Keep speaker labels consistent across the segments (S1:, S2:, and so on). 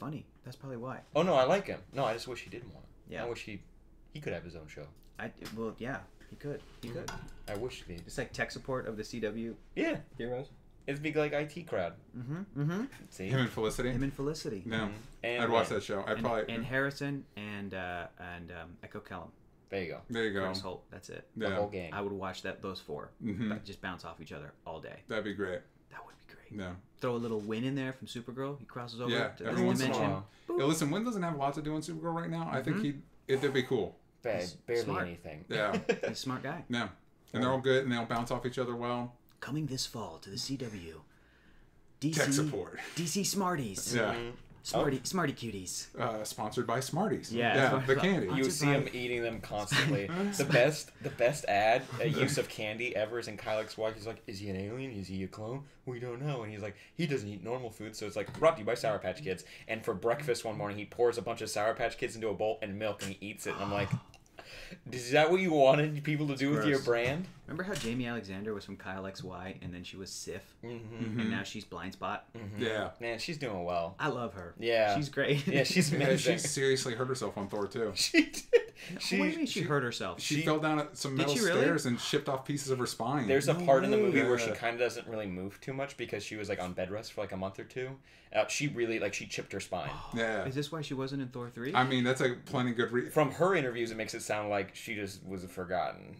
S1: funny. That's probably why.
S2: Oh no, I like him. No, I just wish he did more.
S1: Yeah.
S2: I wish he could have his own show.
S1: Well, yeah, he could. He could.
S2: I wish he.
S1: It's like tech support of the CW
S2: Yeah.
S1: heroes.
S2: It's big like IT crowd. See?
S3: Him and Felicity.
S1: Him and Felicity.
S3: No,
S2: And
S3: I'd watch that show. I'd probably.
S1: And Harrison and Echo Kellum.
S2: There you go.
S3: There you go.
S1: Chris Holt. That's it.
S2: The
S3: Yeah.
S2: whole gang.
S1: I would watch those four. Like, just bounce off each other all day.
S3: That'd be great.
S1: That would be great.
S3: Yeah.
S1: Throw a little Win in there from Supergirl. He crosses over
S3: Yeah.
S1: to
S3: Every
S1: this
S3: once in a
S1: dimension.
S3: while. Yeah, listen, Wynn doesn't have a lot to do on Supergirl right now. I think it'd be cool.
S2: Barely
S1: smart.
S2: anything.
S3: Yeah.
S1: He's a smart guy.
S3: Yeah. And they're all good, and they'll bounce off each other well.
S1: Coming this fall to the CW. DC
S3: Tech support.
S1: DC Smarties.
S3: Yeah.
S1: Smarty cuties.
S3: Sponsored by Smarties.
S1: Yeah,
S3: the candy.
S2: You see him eating them constantly. the best ad use of candy ever is in Kyle XY. He's like, is he an alien? Is he a clone? We don't know. And he's like, he doesn't eat normal food. So it's like, brought to you by Sour Patch Kids. And for breakfast one morning, he pours a bunch of Sour Patch Kids into a bowl and milk, and he eats it. And I'm like, is that what you wanted people to do with your brand?
S1: Remember how Jamie Alexander was from Kyle XY and then she was Sif? And now she's Blind Spot?
S3: Yeah.
S2: Man, she's doing well.
S1: I love her.
S2: Yeah.
S1: She's great.
S2: Yeah, she's
S3: Yeah,
S2: amazing.
S3: she seriously hurt herself on Thor 2.
S2: She did.
S1: What do you mean she hurt herself?
S3: She fell down some metal
S1: she really?
S3: stairs and chipped off pieces of her spine.
S2: There's a part in the movie where she
S3: Yeah.
S2: kind of doesn't really move too much because she was like on bed rest for like a month or two. She really she chipped her spine.
S3: Yeah.
S1: Is this why she wasn't in Thor 3?
S3: I mean, that's a plenty good
S2: From her interviews, it makes it sound like she just was forgotten,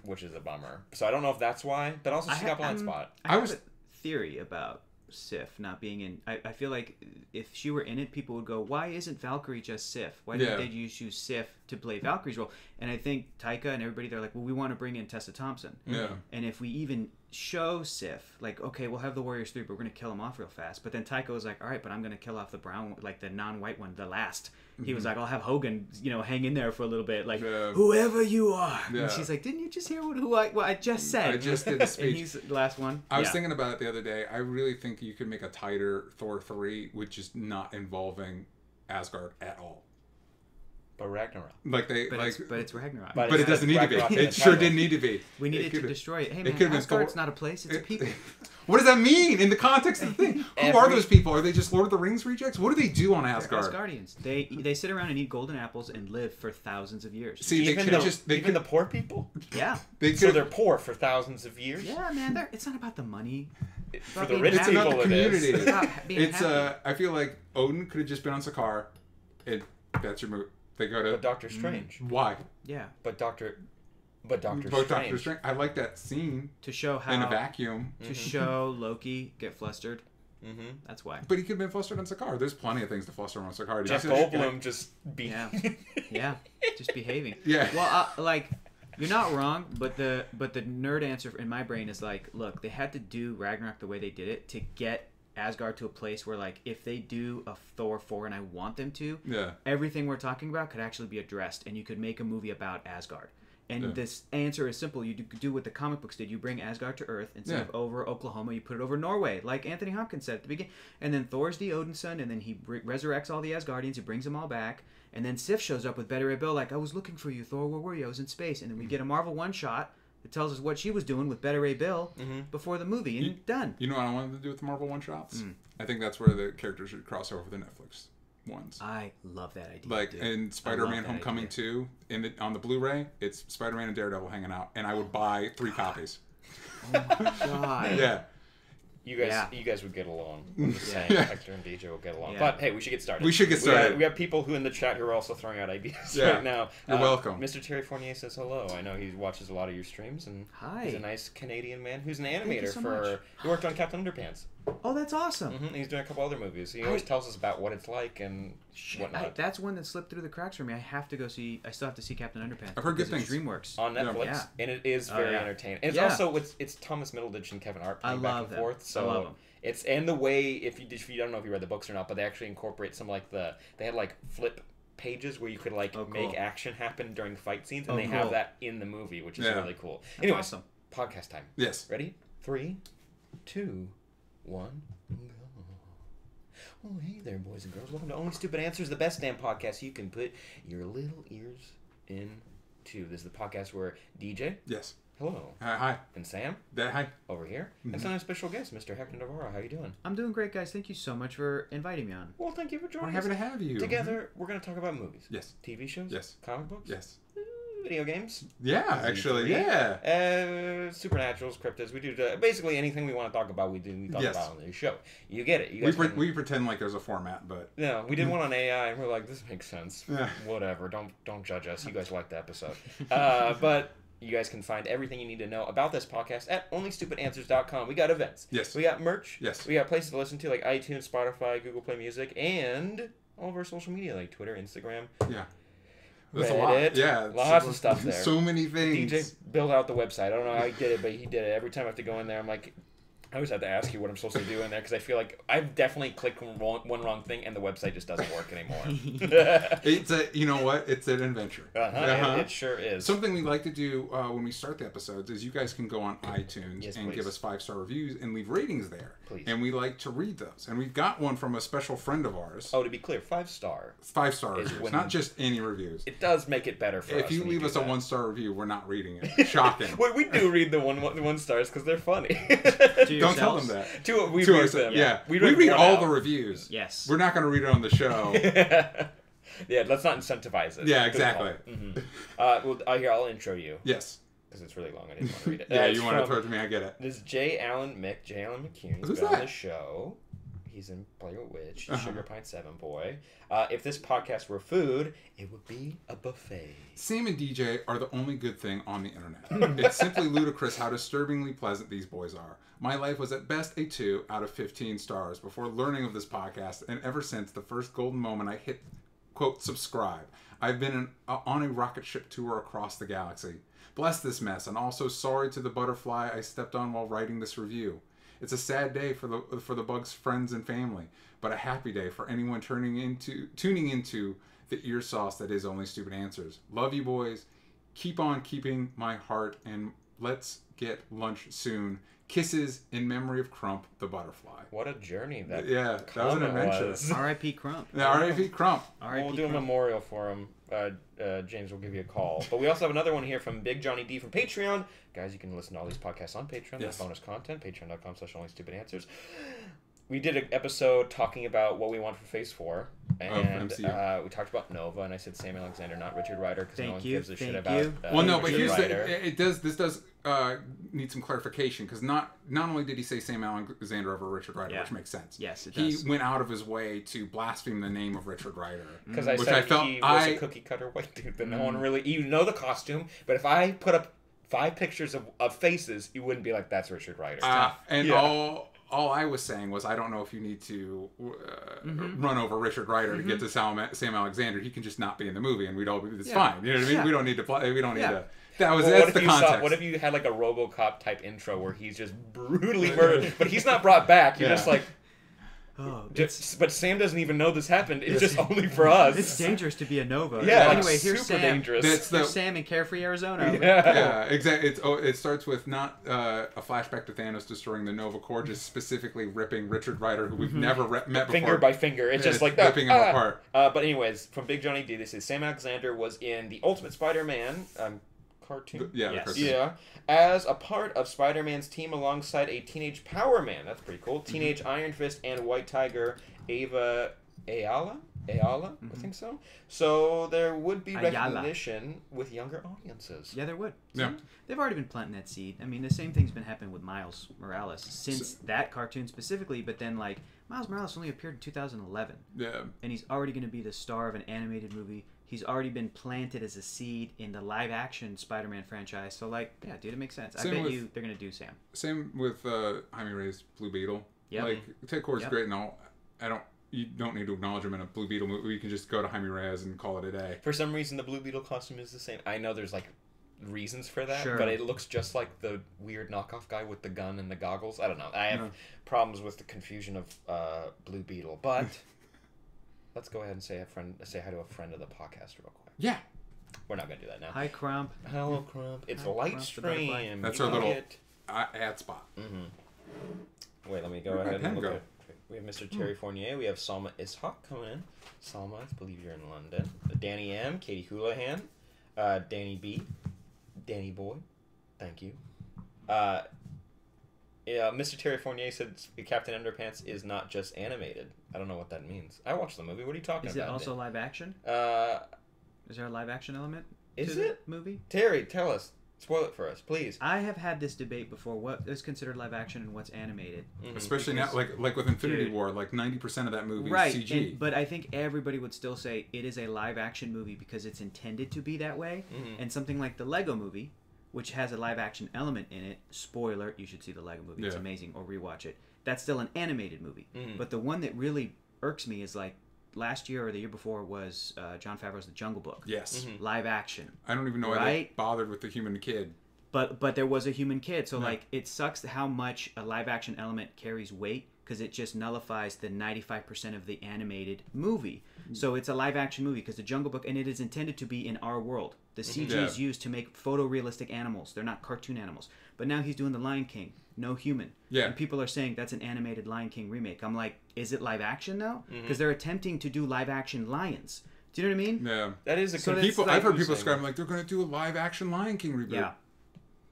S2: which is a bummer. So I don't know if that's why, but also she got blind spot.
S1: I have a theory about Sif not being in. I feel like if she were in it, people would go, "Why isn't Valkyrie just Sif? Why didn't they use Sif to play Valkyrie's role?" And I think Taika and everybody, they're like, "Well, we want to bring in Tessa Thompson."
S3: Yeah.
S1: And if we even show Sif, like, okay, we'll have the Warriors 3, but we're gonna kill him off real fast. But then Taika was like, "All right, but I'm gonna kill off the brown, like the non-white one, the last." He was like, "I'll have Hogan, hang in there for a little bit, like whoever you are."
S3: Yeah.
S1: And she's like, "Didn't you just hear what I just said?"
S3: I just did a speech.
S1: And he's the last one.
S3: I was thinking about it the other day. I really think you could make a tighter Thor 3, which is not involving Asgard at all.
S2: But Ragnarok.
S3: Like
S1: but it's Ragnarok.
S3: But it doesn't need to be.
S2: Ragnarok
S3: It sure didn't need to be.
S1: We needed to destroy it. Hey
S3: it
S1: man, Asgard's not a place; it's a people.
S3: What does that mean in the context of the thing? Who are those people? Are they just Lord of the Rings rejects? What do they do on Asgard?
S1: They're Asgardians. They sit around and eat golden apples and live for thousands of years.
S3: See,
S2: even the poor people.
S1: Yeah.
S2: So they're poor for thousands of years.
S1: Yeah, man. It's not about the money.
S2: For the rich
S3: It's
S2: people,
S3: about the community.
S1: It's about being happy.
S3: I feel like Odin could have just been on Sakaar, and that's your move. They go to.
S2: But Doctor Strange.
S3: Why?
S1: Yeah.
S2: But Doctor
S3: Strange. I like that scene
S1: to show how
S3: in a vacuum.
S1: To show Loki get flustered. That's why.
S3: But he could have been flustered on Sakaar. There's plenty of things to fluster on Sakaar.
S2: Jeff Goldblum just
S1: just behaving.
S3: Yeah.
S1: Well, you're not wrong, but the nerd answer in my brain is like, look, they had to do Ragnarok the way they did it to get Asgard to a place where, like, if they do a Thor 4, and I want them to, everything we're talking about could actually be addressed, and you could make a movie about Asgard. And this answer is simple. You do what the comic books did. You bring Asgard to Earth. Instead of over Oklahoma, you put it over Norway, like Anthony Hopkins said at the beginning. And then Thor's the Odin son, and then he resurrects all the Asgardians. He brings them all back. And then Sif shows up with Beta Ray Bill, like, I was looking for you, Thor. Where were you? I was in space. And then we get a Marvel one-shot that tells us what she was doing with Beta Ray Bill before the movie. And done.
S3: You know what I wanted to do with the Marvel one-shots? I think that's where the characters should cross over the Netflix ones.
S1: I love that idea.
S3: Like in Spider-Man Homecoming 2, on the Blu-ray, it's Spider-Man and Daredevil hanging out, and I would buy 3 copies.
S1: Oh my god.
S3: Yeah.
S2: You guys would get along. I'm just saying, Hector and DJ will get along. But hey, we should get started. We have people who in the chat who are also throwing out ideas right now.
S3: You're welcome.
S2: Mr. Terry Fournier says hello. I know he watches a lot of your streams, and he's a nice Canadian man who's an animator he worked on Captain Underpants.
S1: Oh, that's awesome.
S2: He's doing a couple other movies. He always tells us about what it's like and whatnot.
S1: That's one that slipped through the cracks for me. I still have to see Captain Underpants.
S3: I've heard good things.
S1: DreamWorks
S2: on Netflix, and it is very entertaining. And it's also it's Thomas Middleditch and Kevin Hart playing back and forth. So
S1: I love them.
S2: It's and the way if you don't know if you read the books or not, but they actually incorporate some they had like flip pages where you could make action happen during fight scenes, and they have that in the movie, which is really cool. Anyways,
S1: awesome.
S2: Podcast time.
S3: Yes.
S2: Ready? 3, 2, 1. Oh, hey there, boys and girls. Welcome to Only Stupid Answers, the best damn podcast you can put your little ears into. This is the podcast where DJ.
S3: Yes.
S2: Hello.
S3: Hi.
S2: And Sam.
S3: Hi.
S2: Over here. And some special guest, Mr. Hector Navarro. How you doing?
S1: I'm doing great, guys. Thank you so much for inviting me on.
S2: Well, thank you for joining
S3: We're
S2: us.
S3: happy to have you.
S2: Together, we're going to talk about movies.
S3: Yes.
S2: TV shows.
S3: Yes.
S2: Comic books.
S3: Yes.
S2: Video games.
S3: Yeah, actually, yeah.
S2: Supernaturals, cryptids. We do basically anything we want to talk about. We talk about on this show. You get it. You guys
S3: we pretend like there's a format, but
S2: no, we did one on AI, and we're like, this makes sense.
S3: Yeah.
S2: Whatever. Don't judge us. You guys liked the episode. But you guys can find everything you need to know about this podcast at onlystupidanswers.com. We got events.
S3: Yes.
S2: We got merch.
S3: Yes.
S2: We got places to listen to like iTunes, Spotify, Google Play Music, and all of our social media like Twitter, Instagram.
S3: Yeah. That's
S2: Reddit,
S3: a lot. Yeah.
S2: Lots of stuff there.
S3: So many things.
S2: DJ built out the website. I don't know how he did it, but he did it. Every time I have to go in there, I'm like, I always have to ask you what I'm supposed to do in there because I feel like I've definitely clicked one wrong thing and the website just doesn't work anymore.
S3: It's you know what? It's an adventure.
S2: It sure is.
S3: Something we like to do when we start the episodes is you guys can go on iTunes and
S2: please.
S3: give us 5-star reviews and leave ratings there.
S2: Please.
S3: And we like to read those. And we've got one from a special friend of ours.
S2: Oh, to be clear, 5-star.
S3: 5-star
S2: is
S3: reviews,
S2: when-
S3: not just any reviews.
S2: It does make it better for us.
S3: If you
S2: when
S3: leave
S2: do
S3: us a
S2: that.
S3: 1-star review, we're not reading it. Shocking.
S2: Well, we do read the one stars because they're funny.
S3: Don't tell them that.
S2: We
S3: To
S2: read
S3: us,
S2: them.
S3: yeah. We
S2: read
S3: read
S2: one
S3: all
S2: out.
S3: the reviews.
S1: Yes.
S3: We're not going to read it on the show.
S2: Yeah, let's not incentivize it.
S3: Yeah,
S2: Good
S3: exactly.
S2: call. Well, here, I'll intro you
S3: Yes.
S2: because it's really long. I didn't want to read it.
S3: Yeah,
S2: It's
S3: you want to
S2: from-
S3: throw it to me, I get it.
S2: This is J. Allen McCune. He's
S3: Who's
S2: been on
S3: that?
S2: the show. He's in Play with Witch.
S3: Uh-huh.
S2: Sugar Pine 7 boy. If this podcast were food, it would be a buffet.
S3: Sam and DJ are the only good thing on the internet. It's simply ludicrous how disturbingly pleasant these boys are. My life was at best a 2 out of 15 stars before learning of this podcast, and ever since the first golden moment I hit, quote, subscribe, I've been on a rocket ship tour across the galaxy. Bless this mess, and also sorry to the butterfly I stepped on while writing this review. It's a sad day for the bug's friends and family, but a happy day for anyone tuning into the ear sauce that is Only Stupid Answers. Love you boys. Keep on keeping my heart, and let's get lunch soon. Kisses in memory of Crump the butterfly.
S2: What a journey that
S3: That was an adventure.
S1: R.I.P. Crump.
S3: Yeah, R.I.P. Crump.
S1: R.I.P.
S2: We'll do a
S1: Crump.
S2: memorial for him. James will give you a call. But we also have another one here from Big Johnny D from Patreon. Guys, you can listen to all these podcasts on Patreon.
S3: Yes.
S2: There's bonus content. Patreon.com/onlystupidanswers. We did an episode talking about what we want for Phase 4. And
S3: MCU.
S2: we talked about Nova, and I said Sam Alexander, not Richard Rider, because no one
S1: Thank you,
S2: gives a shit
S1: thank
S2: about
S1: you.
S3: Well, no, but
S2: Richard
S3: here's
S2: Rider.
S3: this does need some clarification, because not only did he say Sam Alexander over Richard Rider,
S1: Yeah.
S3: which makes sense.
S1: Yes, it
S3: He
S1: does.
S3: went out of his way to blaspheme the name of Richard Rider.
S2: Because I
S3: Which
S2: said
S3: I felt
S2: he was a cookie cutter white dude that no one really... You know the costume, but if I put up 5 pictures of faces, you wouldn't be like, that's Richard Rider.
S3: All I was saying was I don't know if you need to run over Richard Rider to get to Sam Alexander. He can just not be in the movie, and it's fine. You know what I mean?
S1: Yeah.
S3: We don't need to play. We don't need
S1: Yeah.
S3: to. That's
S2: what
S3: the
S2: if
S3: context.
S2: what if you had like a RoboCop type intro where he's just brutally murdered, but he's not brought back? You're
S3: Yeah.
S2: just like,
S1: Oh,
S2: but Sam doesn't even know this happened. It's just only for us.
S1: it's dangerous to be a Nova.
S2: Yeah,
S1: Anyway,
S2: it's
S1: here's
S2: super
S1: Sam.
S2: dangerous.
S3: That's
S1: Here's Sam in Carefree, Arizona.
S3: Yeah, exactly. It starts with not a flashback to Thanos destroying the Nova Corps, just specifically ripping Richard Rider, who we've never met before.
S2: Finger by finger. It's
S3: Yeah,
S2: just like
S3: ripping him apart.
S2: But anyways, from Big Johnny D, this is Sam Alexander was in the Ultimate Spider-Man cartoon.
S3: Yeah, the
S1: Yes.
S3: cartoon.
S2: Yeah, as a part of Spider-Man's team alongside a teenage Power Man. That's pretty cool. Teenage Iron Fist and White Tiger, Ava Ayala, I think so. So there would be
S1: Ayala.
S2: recognition with younger audiences.
S1: Yeah, there would.
S3: Yeah.
S1: They've already been planting that seed. I mean, the same thing's been happening with Miles Morales since that cartoon specifically, but then, like, Miles Morales only appeared in 2011.
S3: Yeah.
S1: And he's already going to be the star of an animated movie. He's already been planted as a seed in the live-action Spider-Man franchise. So, like, yeah, dude, it makes sense.
S3: Same
S1: I bet
S3: with-
S1: you they're going to do Sam.
S3: Same with Jaime Reyes' Blue Beetle.
S1: Yep.
S3: Like Ted Kord's
S1: Yep.
S3: great and all. You don't need to acknowledge him in a Blue Beetle movie. You can just go to Jaime Reyes and call it a day.
S2: For some reason, the Blue Beetle costume is the same. I know there's like reasons for that,
S1: Sure.
S2: but it looks just like the weird knockoff guy with the gun and the goggles. I don't know. I have
S3: Yeah.
S2: problems with the confusion of Blue Beetle, but let's go ahead and say hi to a friend of the podcast real quick.
S3: Yeah.
S2: We're not gonna do that now.
S1: Hi, Crump.
S2: Hello, Crump. It's
S1: Hi,
S2: a light
S1: Crump the butterfly.
S2: stream.
S3: That's
S2: You
S3: our
S2: like
S3: little-
S2: it.
S3: Ad spot.
S2: Wait, let me go
S3: Where'd my
S2: ahead
S3: pen
S2: and look
S3: go?
S2: at. We have Mr. Terry Fournier. We have Salma Ishaq coming in. Salma, I believe you're in London. Danny M. Katie Houlihan. Danny B. Danny Boy. Thank you. Yeah, Mr. Terry Fournier said Captain Underpants is not just animated. I don't know what that means. I watched the movie. What are you talking about?
S1: Is it also live action? Is there a live action element to the movie?
S2: Terry, tell us. Spoil it for us, please.
S1: I have had this debate before. What is considered live action and what's animated?
S2: Mm-hmm.
S3: Especially now, like with Infinity War, like 90% of that movie is CG.
S1: But I think everybody would still say it is a live action movie because it's intended to be that way.
S2: Mm-hmm.
S1: And something like the Lego Movie, which has a live action element in it. Spoiler: you should see the Lego Movie. It's amazing, or rewatch it. That's still an animated movie.
S2: Mm-hmm.
S1: But the one that really irks me is like last year or the year before was Jon Favreau's The Jungle Book.
S3: Yes.
S1: Mm-hmm. Live action.
S3: I don't even know why they bothered with the human kid.
S1: But there was a human kid, so like it sucks how much a live action element carries weight because it just nullifies the 95% of the animated movie. So it's a live action movie because the Jungle Book, and it is intended to be in our world. The CG is used to make photorealistic animals. They're not cartoon animals. But now he's doing The Lion King, no human.
S3: Yeah.
S1: And people are saying that's an animated Lion King remake. I'm like, is it live action though? Because they're attempting to do live action lions. Do you know what I mean?
S3: Yeah.
S2: That is a
S1: So
S3: People, I've heard people describe like they're going to do a live action Lion King reboot.
S1: Yeah.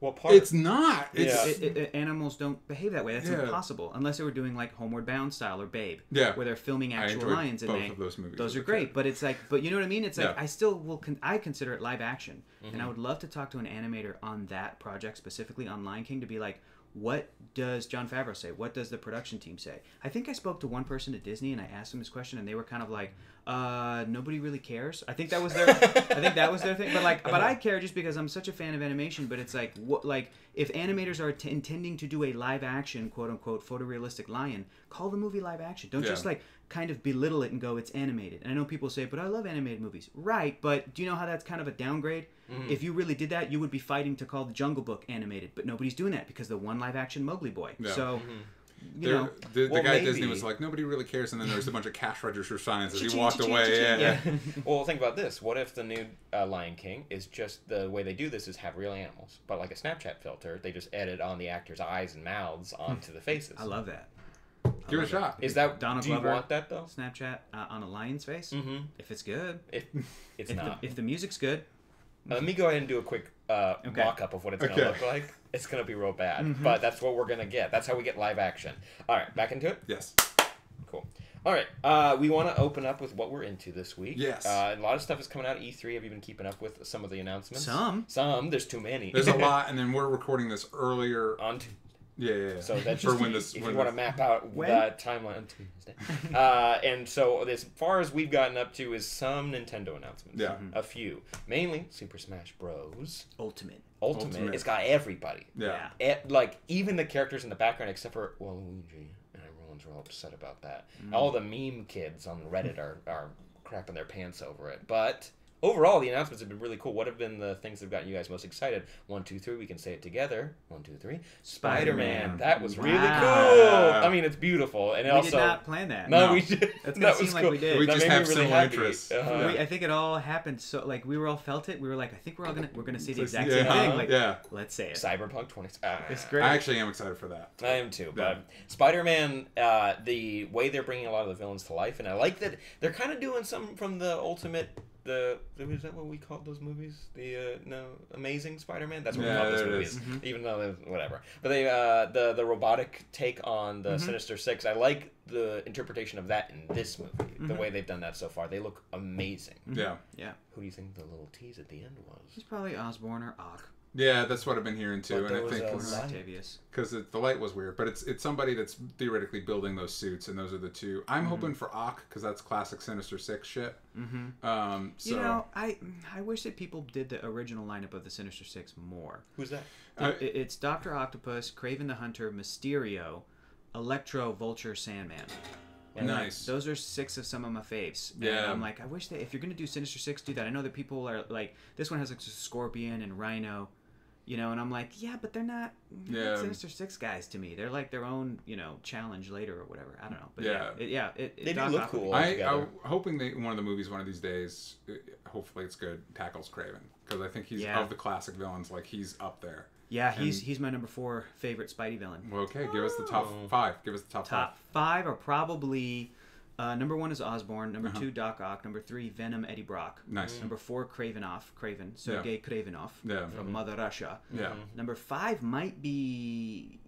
S2: Well,
S3: It's not. It's
S1: Animals don't behave that way. That's impossible unless they were doing like Homeward Bound style or Babe, where they're filming actual lions.
S3: Both
S1: and
S3: of those movies.
S1: Those are great, but it's like, but you know what I mean? It's like I still will. I consider it live action, and I would love to talk to an animator on that project specifically on Lion King to be like, what does Jon Favreau say? What does the production team say? I think I spoke to one person at Disney and I asked them this question, and they were kind of like, nobody really cares. I think that was their thing. But like, but I care just because I'm such a fan of animation. But it's like, what, like if animators are intending to do a live action, quote unquote, photorealistic lion, call the movie live action. Don't just like kind of belittle it and go, it's animated. And I know people say, but I love animated movies. Right, but do you know how that's kind of a downgrade? If you really did that, you would be fighting to call the Jungle Book animated. But nobody's doing that because the one live action Mowgli boy.
S3: Yeah.
S1: So.
S3: The guy at Disney was like, nobody really cares, and then there's a bunch of cash register signs as he walked away. Yeah.
S2: Well, think about this. What if the new Lion King is just the way they do this is have real animals, but like a Snapchat filter, they just edit on the actors' eyes and mouths onto the faces.
S1: I love that.
S3: Give it a shot.
S2: Is that
S1: Donald
S2: do you
S1: Glover,
S2: want that though?
S1: Snapchat on a lion's face? If it's good.
S2: It's not.
S1: If the music's good.
S2: Let me go ahead and do a quick mock-up of what it's going to look like. It's going to be real bad, but that's what we're going to get. That's how we get live action. All right, back into it?
S3: Yes.
S2: Cool. All right, we want to open up with what we're into this week.
S3: Yes.
S2: A lot of stuff is coming out at E3. Have you been keeping up with some of the announcements?
S1: Some.
S2: There's too many.
S3: There's a lot, and then we're recording this earlier.
S2: On
S3: Yeah.
S2: So that's
S3: For
S2: just if you want to map out
S1: when?
S2: the timeline on Tuesday. And so as far as we've gotten up to is some Nintendo announcements.
S3: Yeah.
S2: A few. Mainly Super Smash Bros.
S1: Ultimate.
S2: It's got everybody.
S3: Yeah.
S2: Like, even the characters in the background except for Waluigi. And everyone's real upset about that. All the meme kids on Reddit are crapping their pants over it. But overall, the announcements have been really cool. What have been the things that have gotten you guys most excited? 1, 2, 3. We can say it together. 1, 2, 3. Spider-Man. That was really cool. I mean, it's beautiful, and
S1: we did not plan that.
S2: No, we did.
S1: That was cool. Like we did.
S3: We
S2: that
S3: just
S2: made
S3: have
S2: me really
S3: similar
S2: happy.
S3: interests.
S1: I think it all happened so like we were all felt it. We were like, I think we're gonna say the exact same thing. Like, let's say it.
S2: Cyberpunk 20.
S1: It's great.
S3: I actually am excited for that.
S2: I am too. But Spider-Man, the way they're bringing a lot of the villains to life, and I like that they're kind of doing something from the Ultimate. Is that what we called those movies? Amazing Spider-Man. That's what we call those movies. Even though whatever. But they the robotic take on the Sinister Six. I like the interpretation of that in this movie. The way they've done that so far, they look amazing.
S3: Yeah.
S2: Who do you think the little tease at the end was?
S1: He's probably Osborn or Ock.
S3: Yeah, that's what I've been hearing too,
S2: But
S3: and I think
S1: Octavius.
S3: because the light was weird, but it's somebody that's theoretically building those suits, and those are the two. I'm hoping for Ock because that's classic Sinister Six shit. So
S1: You know, I wish that people did the original lineup of the Sinister Six more.
S2: Who's that?
S1: It's Dr. Octopus, Kraven the Hunter, Mysterio, Electro, Vulture, Sandman. And
S3: nice.
S1: Those are 6 of some of my faves. And I'm like, I wish that if you're gonna do Sinister Six, do that. I know that people are like, this one has like Scorpion and Rhino. You know, and I'm like, yeah, but they're not Sinister Six guys to me. They're like their own, challenge later or whatever. I don't know. But
S2: they do look cool.
S3: I'm hoping one of the movies one of these days, hopefully it's good, tackles Kraven. Because I think he's, of the classic villains, like he's up there.
S1: Yeah, he's my number 4 favorite Spidey villain.
S3: Well, okay, give us the top 5. Give us the top 5.
S1: Top 5 are probably Number 1 is Osborn. Number 2, Doc Ock. Number 3, Venom, Eddie Brock.
S3: Nice.
S1: Number 4, Craven, Sergei Kravenov from Mother Russia.
S3: Yeah.
S1: Number 5 might be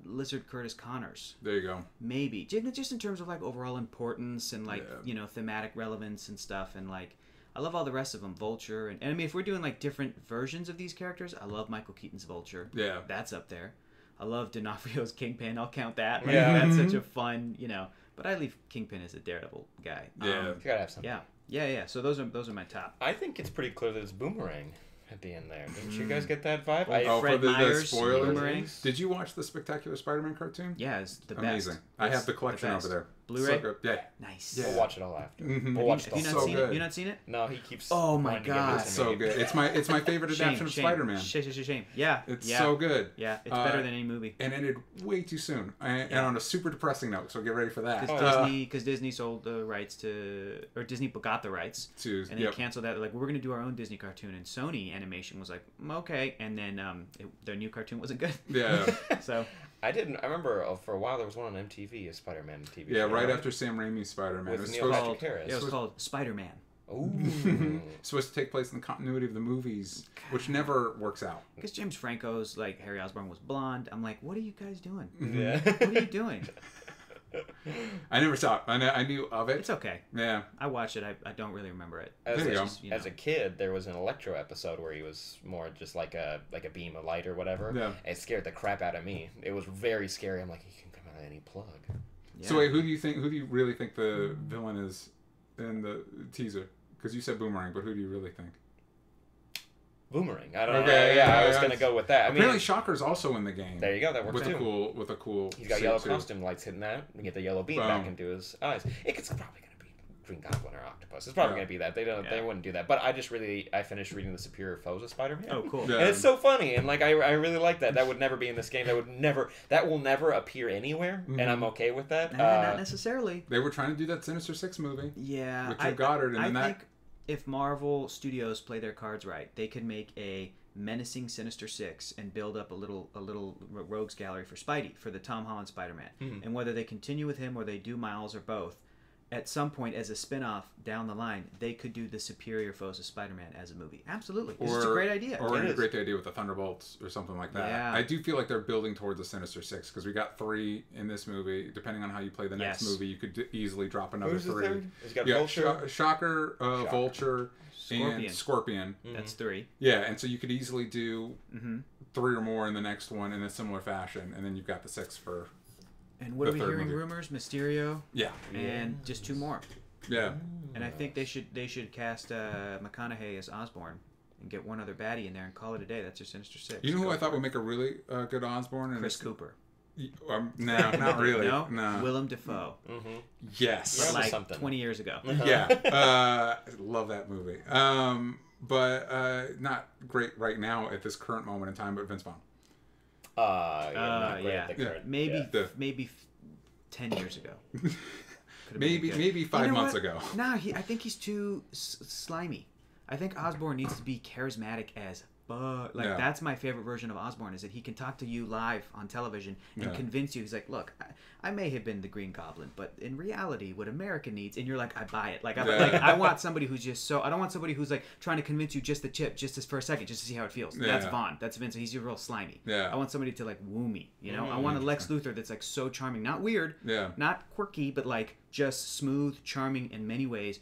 S1: Lizard Curtis Connors.
S3: There you go.
S1: Maybe. Just in terms of like overall importance and like, thematic relevance and stuff. And like, I love all the rest of them. Vulture. And I mean, if we're doing like different versions of these characters, I love Michael Keaton's Vulture.
S3: Yeah.
S1: That's up there. I love D'Onofrio's Kingpin. I'll count that. Like,
S2: Yeah.
S1: That's such a fun, But I leave Kingpin as a Daredevil guy.
S3: Yeah.
S2: You gotta have something.
S1: Yeah. So those are my top.
S2: I think it's pretty clear that it's Boomerang at the end there. Didn't you guys get that vibe?
S1: Fred
S3: for the
S1: Myers,
S3: spoilers.
S1: Boomerang.
S3: Did you watch the Spectacular Spider-Man cartoon?
S1: Yeah, it's the
S3: Amazing.
S1: best.
S3: I
S1: It's
S3: have the collection
S1: best.
S3: over there.
S1: Blueray?
S3: So good. Yeah.
S1: Nice.
S3: Yeah.
S2: We'll watch it all after.
S3: Mhm.
S2: We'll watch it
S1: Have you
S2: all.
S1: not
S3: So
S1: seen
S3: good.
S1: it? You not seen it?
S2: No, he keeps.
S1: Oh my
S2: wanting to give it
S1: God.
S2: to
S3: It's so
S2: me.
S3: good. It's my favorite adaptation of Spider-Man.
S1: Shame. Yeah.
S3: It's
S1: yeah.
S3: so good.
S1: Yeah, it's better than any movie.
S3: And ended way too soon. And on a super depressing note, so get ready for that.
S1: Because Disney sold the rights to, or Disney got the rights, and they canceled that. They're like, we're going to do our own Disney cartoon, and Sony Animation was like, okay, and then their new cartoon wasn't good.
S3: Yeah.
S1: So
S2: I remember for a while there was one on MTV, a Spider-Man TV
S3: Yeah,
S2: show.
S3: right after Sam Raimi's Spider-Man.
S2: With
S3: It was
S2: Neil
S3: supposed
S2: Patrick Harris.
S1: it was called Spider-Man.
S2: Ooh.
S3: supposed to take place in the continuity of the movies, which never works out.
S1: Because James Franco's like Harry Osborn was blonde. I'm like, what are you guys doing?
S2: Yeah.
S1: What are you doing?
S3: I never saw it. I knew of it.
S1: It's okay.
S3: Yeah.
S1: I watched it. I don't really remember it.
S2: As,
S3: There you
S2: a,
S3: go.
S2: as a kid, there was an Electro episode where he was more just like a beam of light or whatever.
S3: Yeah.
S2: It scared the crap out of me. It was very scary. I'm like, he can come out of any plug.
S3: So wait, who do you really think the villain is in the teaser? Because you said Boomerang, but who do you really think?
S2: Boomerang. I don't know.
S3: Okay,
S2: Yeah,
S3: yeah,
S2: I was
S3: yeah.
S2: gonna go with that. I
S3: Apparently,
S2: mean,
S3: Shocker's also in the game.
S2: there you go. That works
S3: with
S2: too.
S3: a cool.
S2: He's got
S3: suit,
S2: yellow
S3: too.
S2: costume lights hitting that. We get the yellow beam
S3: Boom.
S2: back into his eyes. It's probably gonna be Green Goblin or Octopus. It's probably
S3: Yeah.
S2: gonna be that. They wouldn't do that. But I finished reading the Superior Foes of Spider-Man.
S1: Oh, cool.
S3: Yeah.
S2: And it's so funny, and like I really like that. That would never be in this game. That will never appear anywhere, and I'm okay with that.
S1: Not necessarily.
S3: They were trying to do that Sinister Six movie.
S1: Yeah.
S3: With Drew Goddard, and
S1: I
S3: then that.
S1: think if Marvel Studios play their cards right, they could make a menacing Sinister Six and build up a little rogues gallery for Spidey, for the Tom Holland Spider-Man. And whether they continue with him or they do Miles or both, at some point as a spin-off down the line, they could do the Superior Foes of Spider-Man as a movie. Absolutely. It's a great idea.
S3: Or
S2: It
S3: integrate
S2: is.
S3: the idea with the Thunderbolts or something like that.
S1: Yeah.
S3: I do feel like they're building towards a Sinister Six because we got 3 in this movie. Depending on how you play the next
S1: Yes.
S3: movie, you could easily drop another
S2: Who's the
S3: 3.
S2: third? He's got
S3: You got
S2: Vulture.
S3: Shocker, Vulture,
S1: Scorpion.
S3: and Scorpion.
S1: That's 3.
S3: Yeah, and so you could easily do
S1: Mm-hmm.
S3: 3 or more in the next one in a similar fashion, and then you've got the 6 for
S1: And what
S3: The
S1: are we
S3: third
S1: hearing?
S3: movie.
S1: Rumors, Mysterio,
S3: yeah,
S1: and just 2 more.
S3: yeah.
S1: And I think they should cast McConaughey as Osborn and get one other baddie in there and call it a day. That's your Sinister Six.
S3: You know who
S1: Go
S3: I thought
S1: for
S3: would
S1: it.
S3: make a really good Osborn? And
S1: Chris
S3: it's-
S1: Cooper.
S3: No, not really.
S1: No?
S3: No.
S1: Willem Dafoe.
S3: Yes.
S2: Yeah.
S1: Like
S2: something.
S1: 20 years ago.
S3: Yeah, love that movie. But not great right now at this current moment in time. But Vince Vaughn.
S2: Not great
S3: Yeah.
S2: at the current-
S1: Maybe
S2: yeah.
S1: maybe 10 years ago. Could've been
S3: Maybe
S1: good.
S3: maybe 5
S1: You know
S3: months
S1: what?
S3: ago.
S1: Nah, I think he's too slimy. I think Osborn needs to be charismatic as fuck. Like,
S3: Yeah.
S1: that's my favorite version of Osborn, is that he can talk to you live on television and
S3: Yeah.
S1: convince you. He's like, look, I may have been the Green Goblin, but in reality, what America needs, and you're like, I buy it. Like, I want somebody who's just so, I don't want somebody who's like trying to convince you just the chip, for a second, just to see how it feels. That's
S3: Yeah.
S1: Vaughn. That's Vince. He's real slimy.
S3: Yeah.
S1: I want somebody to like woo me, you know? I want a Lex Luthor that's like so charming, not weird,
S3: Yeah.
S1: not quirky, but like just smooth, charming in many ways,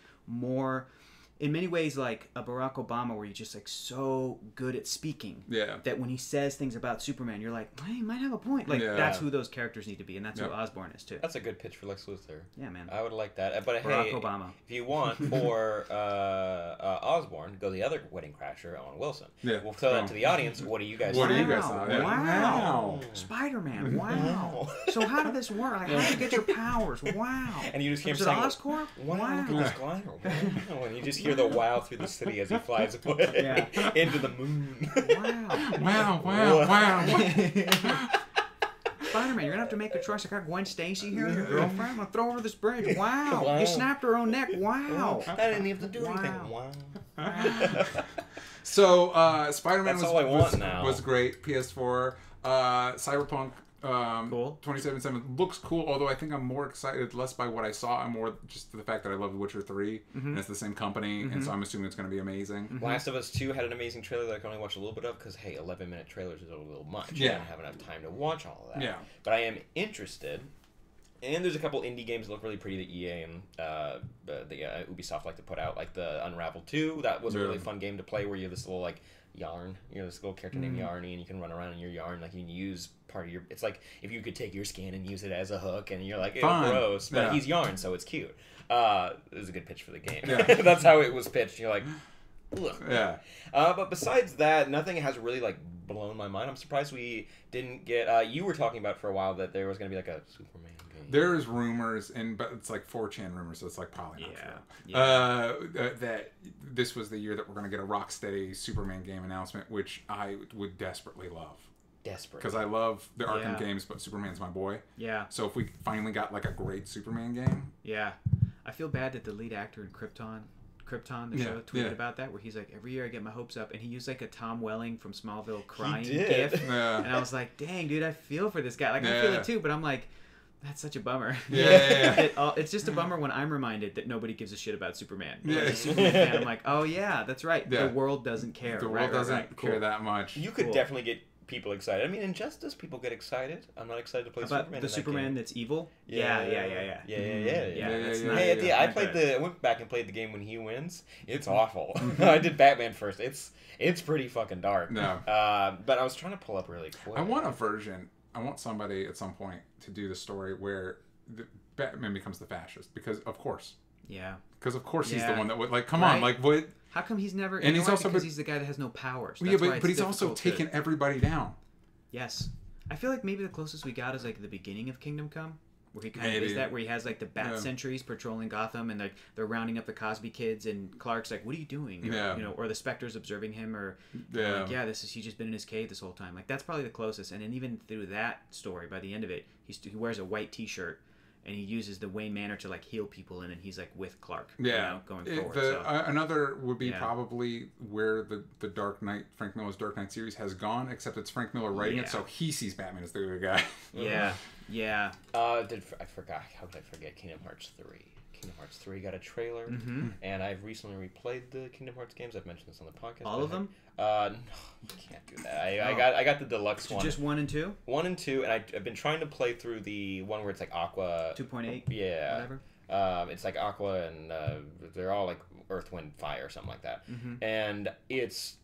S1: in many ways like a Barack Obama, where you're just like so good at speaking
S3: Yeah.
S1: that when he says things about Superman, you're like, well, he might have a point. Like,
S3: Yeah.
S1: that's who those characters need to be, and that's who
S3: Yep.
S1: Osborn is too.
S2: That's a good pitch for Lex Luthor.
S1: Yeah, man.
S2: I would like that. But
S1: Barack
S2: hey,
S1: Obama.
S2: if you want for Osborn, go the other Wedding Crasher, Owen Wilson.
S3: Yeah.
S2: We'll tell that
S3: Boom.
S2: to the audience. What do you guys
S3: What do
S2: think?
S3: you guys think? Yeah.
S1: Wow.
S3: Wow.
S1: Spider-Man. Wow. So how did this work? Like, how did you get your powers? Wow.
S2: And you just hear him
S1: Was it
S2: saying,
S1: Oscorp?
S2: Wow, look at this glider. Wow. And you just hear the wow through the city as he flies away into the moon.
S1: Wow.
S3: Wow.
S1: Spider-Man, you're gonna have to make a choice. I got Gwen Stacy here, your girlfriend. I'm gonna throw her over this bridge. Wow.
S2: Wow.
S1: You snapped her own neck. Wow.
S2: I didn't have to do anything.
S1: Wow.
S2: Wow.
S3: So Spider-Man
S2: That's all I want
S3: was,
S2: now.
S3: was great. PS4. Cyberpunk
S1: Cool.
S3: 27/7 looks cool, although I think I'm more excited less by what I saw and more just the fact that I love The Witcher 3 and it's the same company, and so I'm assuming it's going to be amazing.
S2: Last of Us 2 had an amazing trailer that I can only watch a little bit of because, hey, 11-minute trailers is a little much.
S3: Yeah.
S2: I don't have enough time to watch all of that.
S3: Yeah.
S2: But I am interested. And there's a couple indie games that look really pretty that EA and Ubisoft like to put out, like the Unravel 2. That was a really fun game to play where you have this little, like, yarn. You know, this little character named Yarny, and you can run around in your yarn. Like, you can use part of your... It's like if you could take your skin and use it as a hook, and you're like, ew, gross. But he's yarn, so it's cute. It was a good pitch for the game. Yeah. That's how it was pitched. You're like, ugh.
S3: Yeah.
S2: But besides that, nothing has really, like, blown my mind. I'm surprised we didn't get... you were talking about for a while that there was going to be, like, a Superman game.
S3: There's rumors, but it's like 4chan rumors, so it's like probably not true.
S1: Yeah.
S3: That this was the year that we're going to get a Rocksteady Superman game announcement, which I would desperately love.
S2: Desperately.
S3: Because I love the Arkham games, but Superman's my boy.
S1: Yeah.
S3: So if we finally got like a great Superman game.
S1: Yeah. I feel bad that the lead actor in Krypton, the show, tweeted about that, where he's like, every year I get my hopes up, and he used like a Tom Welling from Smallville crying gif.
S3: Yeah.
S1: And I was like, dang, dude, I feel for this guy. Like, I feel it too, but I'm like, that's such a bummer.
S3: Yeah.
S1: It's just a bummer when I'm reminded that nobody gives a shit about Superman.
S3: Yeah.
S1: As a Superman fan, I'm like, oh yeah, that's right.
S3: Yeah.
S1: The world doesn't care.
S3: The world doesn't care that much.
S2: You could definitely get people excited. I mean, Injustice, people get excited. I'm not excited to play
S1: about
S2: Superman.
S1: The Superman that's evil? Yeah.
S2: I went back and played the game when he wins. It's awful. I did Batman first. It's pretty fucking dark.
S3: No.
S2: But I was trying to pull up really quick.
S3: I want a version. I want somebody at some point to do the story where Batman becomes the fascist, because of course.
S1: Yeah.
S3: Because of course he's the one that would, like, come on, like, what?
S1: How come he's never?
S3: And he's also
S1: because he's the guy that has no powers.
S3: Yeah, but he's also taken everybody down.
S1: Yes, I feel like maybe the closest we got is like the beginning of Kingdom Come, where he kind of is that, where he has like the Bat Sentries patrolling Gotham, and like they're rounding up the Cosby kids, and Clark's like, "What are you doing?" Or, you know, or the Spectre's observing him, or like, he's just been in his cave this whole time. Like that's probably the closest. And then even through that story, by the end of it, he wears a white T-shirt. And he uses the Wayne Manor to like heal people, and then he's like with Clark, going forward.
S3: Another would be probably where the Dark Knight, Frank Miller's Dark Knight series has gone, except it's Frank Miller writing it, so he sees Batman as the good guy.
S2: I forgot? How could I forget Kingdom Hearts 3? Kingdom Hearts 3 got a trailer, and I've recently replayed the Kingdom Hearts games. I've mentioned this on the podcast.
S1: All of them?
S2: No, you can't do that. I got the deluxe one.
S1: Just 1 and 2?
S2: 1 and 2, and I've been trying to play through the one where it's like Aqua
S1: 2.8.
S2: Yeah,
S1: whatever.
S2: it's like Aqua, and they're all like Earth, Wind, Fire, or something like that. And it's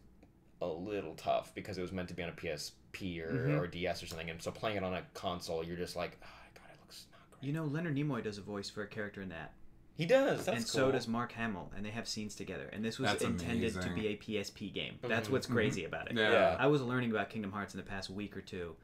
S2: a little tough because it was meant to be on a PSP or DS or something, and so playing it on a console, you're just like, oh god, it looks not great.
S1: You know, Leonard Nimoy does a voice for a character in that.
S2: He does. That's
S1: and
S2: cool.
S1: so does Mark Hamill, and they have scenes together. And this was intended to be a PSP game. That's what's crazy about it.
S3: Yeah.
S1: I was learning about Kingdom Hearts in the past week or two,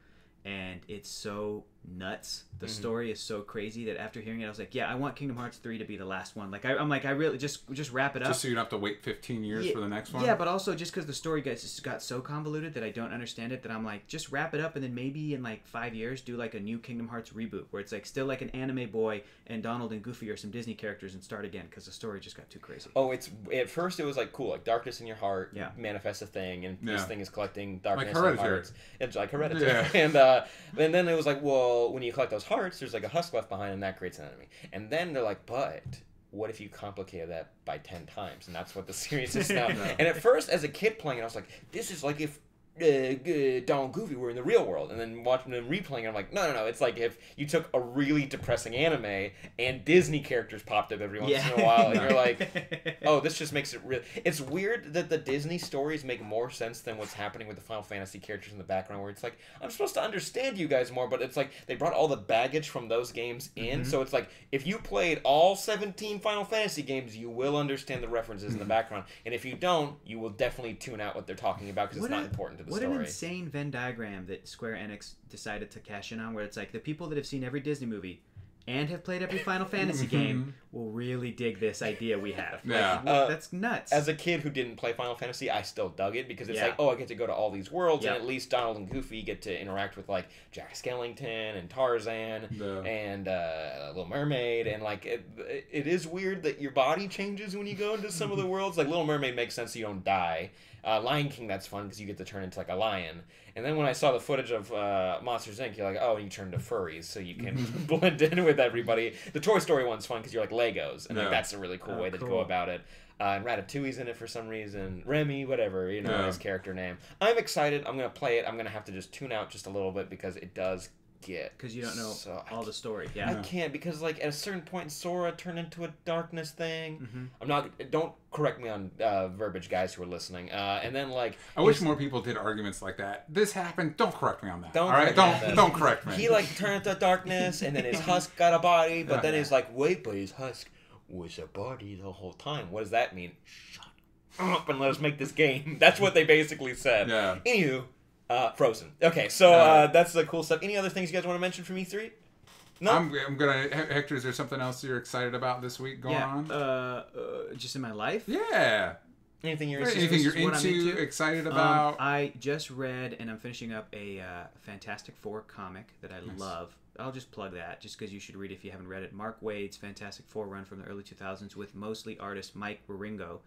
S1: and it's so nuts. The story is so crazy that after hearing it, I was like, yeah, I want Kingdom Hearts 3 to be the last one. Like, I'm like, I really just wrap it up.
S3: Just so you don't have to wait 15 years for the next one?
S1: Yeah, but also just because the story got so convoluted that I don't understand it, that I'm like, just wrap it up, and then maybe in like 5 years do like a new Kingdom Hearts reboot where it's like still like an anime boy and Donald and Goofy are some Disney characters, and start again, because the story just got too crazy.
S2: Oh, at first it was like cool, like darkness in your heart manifests a thing, and this thing is collecting darkness in hearts. It's like Hereditary. Yeah. And then it was like, well, when you collect those hearts, there's like a husk left behind, and that creates an enemy. And then they're like, but what if you complicated that by 10 times? And that's what the series is now. And at first, as a kid playing it, I was like, this is like if Donald and Goofy were in the real world. And then watching them replaying it, I'm like, no. It's like if you took a really depressing anime and Disney characters popped up every once in a while, and you're like, oh, this just makes it real. It's weird that the Disney stories make more sense than what's happening with the Final Fantasy characters in the background, where it's like, I'm supposed to understand you guys more, but it's like they brought all the baggage from those games in. So it's like, if you played all 17 Final Fantasy games, you will understand the references in the background. And if you don't, you will definitely tune out what they're talking about, because it's not important to the story.
S1: What an insane Venn diagram that Square Enix decided to cash in on, where it's like the people that have seen every Disney movie and have played every Final Fantasy game will really dig this idea we have. Like, that's nuts.
S2: As a kid who didn't play Final Fantasy, I still dug it, because it's like, oh, I get to go to all these worlds, and at least Donald and Goofy get to interact with like Jack Skellington and Tarzan and Little Mermaid, and like it is weird that your body changes when you go into some of the worlds. Like Little Mermaid makes sense so you don't die. Lion King, that's fun because you get to turn into like a lion, And then when I saw the footage of Monsters Inc., you're like, oh, you turn to furries so you can blend in with everybody. The Toy Story one's fun because you're like Legos, and like that's a really cool way to go about it. And Ratatouille's in it for some reason. Remy, whatever, his character name. I'm excited. I'm going to play it. I'm going to have to just tune out just a little bit because it does get...
S1: Because you don't know all the story. Yeah.
S2: I can't because, like, at a certain point, Sora turned into a darkness thing. I'm not... Don't correct me on verbiage, guys who are listening. And then, like...
S3: I wish more people did arguments like that. This happened. Don't correct me on that.
S2: Don't correct me. He, like, turned into darkness, and then his husk got a body, but then he's like, wait, but his husk... was a body the whole time. What does that mean? Shut up and let us make this game. That's what they basically said.
S3: Yeah.
S2: Anywho, Frozen. Okay, so that's the cool stuff. Any other things you guys want to mention from E3? No?
S3: I'm gonna... Hector, is there something else you're excited about this week going on?
S1: Just in my life?
S3: Yeah.
S2: Anything you're
S3: into, excited about?
S1: I just read, and I'm finishing up a Fantastic Four comic that I love. I'll just plug that, just because you should read it if you haven't read it. Mark Waid's Fantastic Four run from the early 2000s with mostly artist Mike Wieringo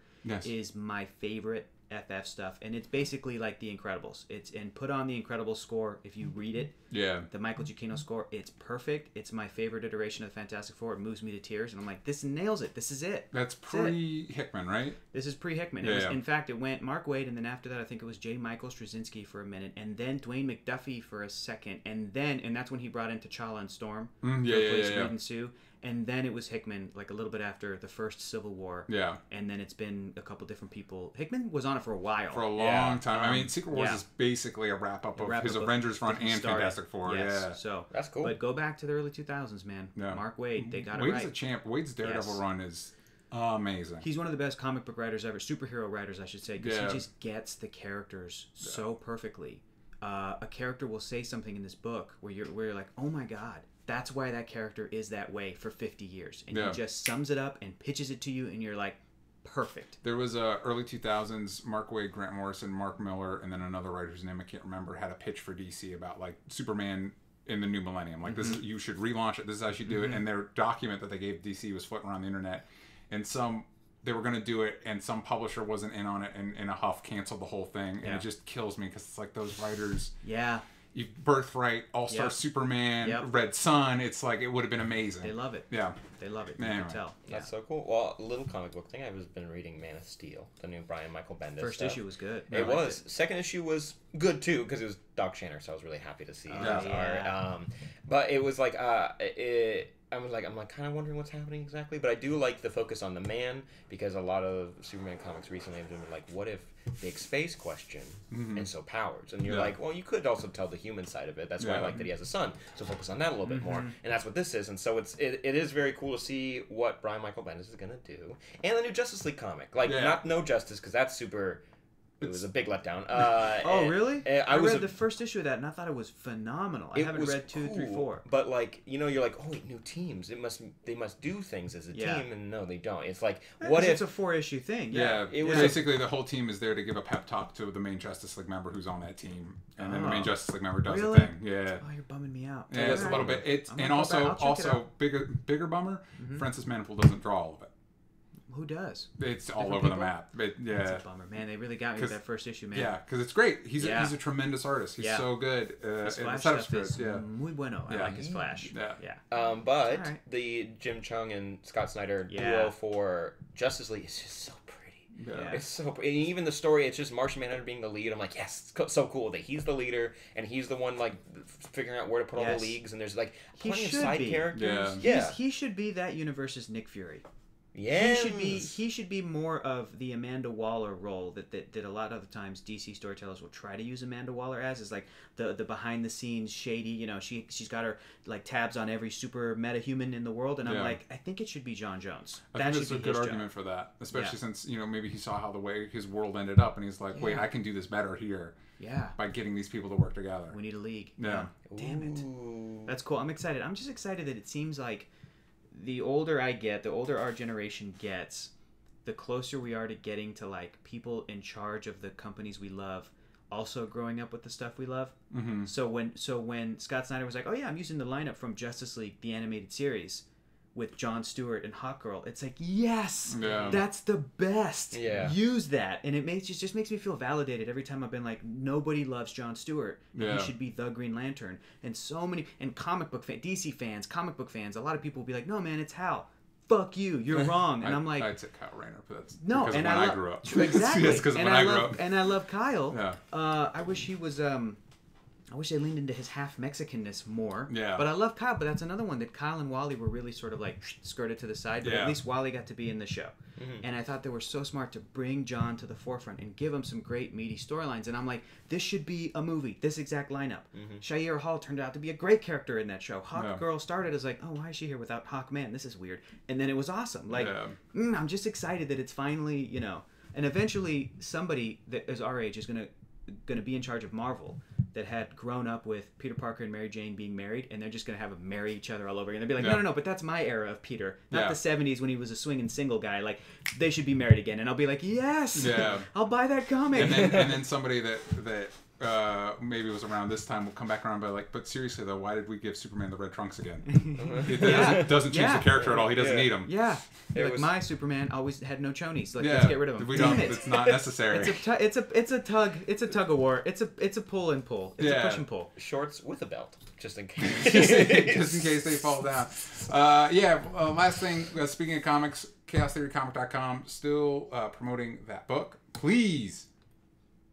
S1: is my favorite FF stuff, and it's basically like The Incredibles. And put on the Incredibles score if you read it.
S3: Yeah.
S1: The Michael Giacchino score, it's perfect. It's my favorite iteration of the Fantastic Four. It moves me to tears, and I'm like, this nails it. This is it.
S3: That's pre-Hickman, right?
S1: This is pre-Hickman. In fact, it went Mark Waid, and then after that, I think it was J. Michael Straczynski for a minute, and then Dwayne McDuffie for a second, and that's when he brought in T'Challa and Storm to replace Reed and Sue. And then it was Hickman, like a little bit after the first Civil War. Yeah. And then it's been a couple different people. Hickman was on it for a while.
S3: For a long time. I mean, Secret Wars is basically a wrap-up of his Avengers run and Fantastic Four.
S1: Yes.
S3: Yeah.
S1: So
S2: that's cool.
S1: But go back to the early 2000s, man. Yeah. Mark Waid, they got it right.
S3: Waid's a champ. Waid's Daredevil run is amazing.
S1: He's one of the best comic book writers ever. Superhero writers, I should say. Because he just gets the characters so perfectly. A character will say something in this book where you're like, oh my God. That's why that character is that way for 50 years. And he just sums it up and pitches it to you, and you're like, perfect.
S3: There was early 2000s, Mark Waid, Grant Morrison, Mark Miller, and then another writer's name I can't remember, had a pitch for DC about, like, Superman in the new millennium. Like, this is, you should relaunch it. This is how you should do it. And their document that they gave DC was floating around the internet. And they were going to do it, and some publisher wasn't in on it, and in a huff canceled the whole thing. And it just kills me, because it's like those writers...
S1: Yeah.
S3: Birthright, All-Star Superman, Red Sun. It's like, it would have been amazing.
S1: They love it.
S3: Yeah.
S1: They love it.
S3: Anyway.
S1: You can tell.
S2: That's so cool. Well, a little comic book thing. I've been reading Man of Steel, the new Brian Michael Bendis
S1: First issue was good.
S2: It was. Second issue was good, too, because it was Doc Shanner, so I was really happy to see his art. But it was like, I'm kind of wondering what's happening exactly, but I do like the focus on the man, because a lot of Superman comics recently have been like, what if big space question and so powers? And you're like, well, you could also tell the human side of it. That's why I like that he has a son, so focus on that a little bit more. And that's what this is. And so it is very cool to see what Brian Michael Bendis is going to do. And the new Justice League comic. Like, not No Justice, because that's super... It was a big letdown.
S1: Oh, really? I read the first issue of that, and I thought it was phenomenal. I haven't read 2, 3, 4.
S2: But, like, you're like, oh, wait, new teams. They must do things as a team, and no, they don't. It's like, what if...
S1: It's a 4-issue thing.
S3: Yeah. It was basically the whole team is there to give a pep talk to the main Justice League member who's on that team. And then the main Justice League member does the thing. Yeah.
S1: Oh, you're bumming me out.
S3: Yeah, it's a little bit. And also bigger bummer, Francis Manapul doesn't draw all of it.
S1: Who does?
S3: It's all over the map.
S1: That's a bummer, man. They really got me with that first issue, man.
S3: Yeah, because it's great. He's a tremendous artist. He's so good.
S1: His Flash stuff is muy bueno. I like his Flash.
S3: Yeah.
S2: But the Jim Chung and Scott Snyder duo for Justice League is just so pretty. Yeah. It's so pretty. And even the story, it's just Martian Manhunter being the lead. I'm like, yes, it's so cool that he's the leader and he's the one like figuring out where to put all the leagues. And there's like plenty of side characters.
S1: Yeah. He should be that universe's Nick Fury.
S2: Yeah,
S1: he should be more of the Amanda Waller role that a lot of the times DC storytellers will try to use Amanda Waller as, is like the behind the scenes shady. She's got her like tabs on every super meta human in the world, and I'm like, I think it should be John Jones.
S3: I think that's a good argument for that, especially since maybe he saw how the way his world ended up, and he's like, wait, I can do this better here.
S1: Yeah.
S3: By getting these people to work together.
S1: We need a league.
S3: Yeah.
S1: Damn it. That's cool. I'm excited. I'm just excited that it seems like the older I get, the older our generation gets, the closer we are to getting to like people in charge of the companies we love also growing up with the stuff we love. So when Scott Snyder was like, oh yeah, I'm using the lineup from Justice League, the animated series, with Jon Stewart and Hawkgirl, it's like, yes,
S3: Yeah.
S1: that's the best.
S2: Yeah.
S1: Use that. And it just makes me feel validated every time I've been like, nobody loves Jon Stewart.
S3: Yeah.
S1: He should be the Green Lantern. And so many, and comic book fans, DC fans, comic book fans, a lot of people will be like, no, man, it's Hal. Fuck you, you're wrong. And I'm like,
S3: I'd say Kyle Rayner, but that's
S1: no,
S3: because
S1: and
S3: of when I
S1: I
S3: grew up.
S1: Exactly.
S3: Yes, because
S1: and
S3: when I grew up.
S1: And I love Kyle.
S3: Yeah.
S1: I wish he was. I wish they leaned into his half Mexicanness more.
S3: Yeah.
S1: But I love Kyle. But that's another one that Kyle and Wally were really sort of like skirted to the side. But
S3: Yeah.
S1: at least Wally got to be in the show. And I thought they were so smart to bring John to the forefront and give him some great meaty storylines. And I'm like, this should be a movie. This exact lineup. Shair Hall turned out to be a great character in that show. Hawk Girl started as like, oh, why is she here without Hawkman? This is weird. And then it was awesome. Like, I'm just excited that it's finally, you know, and eventually somebody that is our age is gonna be in charge of Marvel that had grown up with Peter Parker and Mary Jane being married, and they're just going to have them marry each other all over again. They'll be like, no, but that's my era of Peter, not the 70s when he was a swinging single guy. Like, they should be married again. And I'll be like, yes, I'll buy that comic.
S3: And then somebody that maybe was around this time will come back around by like, but seriously though, why did we give Superman the red trunks again? It doesn't change the character at all. He doesn't need them.
S1: Yeah. Like, my Superman always had no chonies. Like, let's get rid of him. Damn it.
S3: It's not necessary.
S1: It's a tug of war. It's a pull and pull. It's a push and pull.
S2: Shorts with a belt, just in case.
S3: just in case they fall down. Last thing, speaking of comics, ChaosTheoryComic.com still promoting that book. Please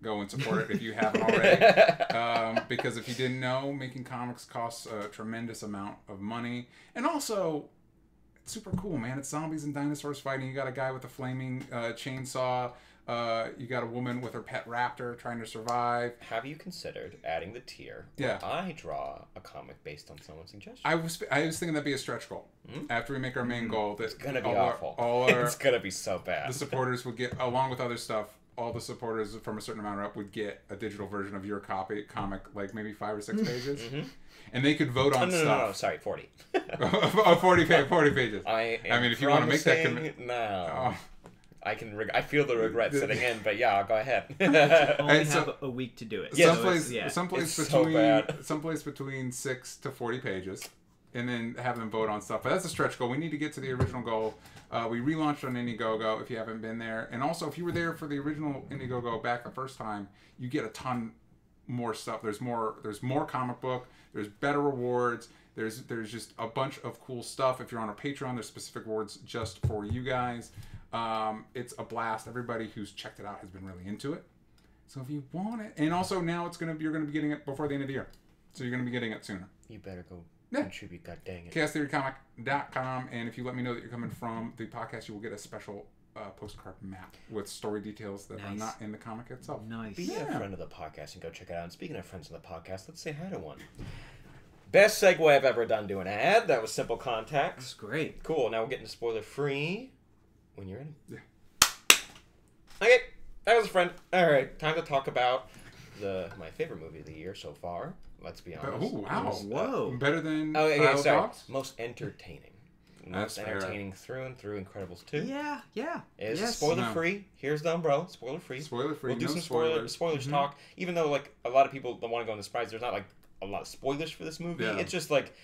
S3: go and support it if you haven't already. Because if you didn't know, making comics costs a tremendous amount of money. And also, it's super cool, man. It's zombies and dinosaurs fighting. You got a guy with a flaming chainsaw. You got a woman with her pet raptor trying to survive.
S2: Have you considered adding the tier
S3: where
S2: I draw a comic based on someone's suggestion?
S3: I was thinking that'd be a stretch goal. After we make our main goal,
S2: it's gonna be
S3: awful.
S2: It's gonna be so bad.
S3: The supporters would get, along with other stuff, all the supporters from a certain amount up would get a digital version of your comic, like maybe 5 or 6 pages. And they could vote on stuff.
S2: No, sorry, 40.
S3: 40 pages.
S2: I
S3: mean, if you want to make that commitment.
S2: No. I I feel the regret sitting in, but yeah, go ahead.
S1: Only have a week to do it.
S3: Someplace between 6 to 40 pages, and then have them vote on stuff. But that's a stretch goal. We need to get to the original goal. We relaunched on Indiegogo if you haven't been there, and also if you were there for the original Indiegogo back the first time, you get a ton more stuff. There's more comic book. There's better rewards. There's just a bunch of cool stuff. If you're on our Patreon, there's specific rewards just for you guys. It's a blast. Everybody who's checked it out has been really into it. So if you want it, and also now you're gonna be getting it before the end of the year, so you're gonna be getting it sooner.
S2: You better go contribute. God dang it.
S3: ChaosTheoryComic.com, and if you let me know that you're coming from the podcast, you will get a special postcard map with story details that are not in the comic itself.
S1: Nice.
S2: Be a friend of the podcast and go check it out. And speaking of friends of the podcast, let's say hi to one. Best segue I've ever done to an ad. That was Simple Contacts.
S1: That's great.
S2: Cool. Now we're getting to spoiler free. When you're ready.
S3: Yeah.
S2: Okay, that was a friend. All right, time to talk about my favorite movie of the year so far. Let's be honest.
S3: Oh wow!
S1: Whoa!
S3: Better than
S2: sorry.
S3: Dogs?
S2: Most entertaining.
S3: That's
S2: entertaining through and through. Incredibles 2.
S1: Yeah.
S2: It's spoiler free. Here's the umbrella. Spoiler free.
S3: Spoiler free.
S2: We'll do
S3: no
S2: some spoilers
S3: Mm-hmm.
S2: talk. Even though like a lot of people don't want to go into surprise, there's not like a lot of spoilers for this movie.
S3: Yeah.
S2: It's just like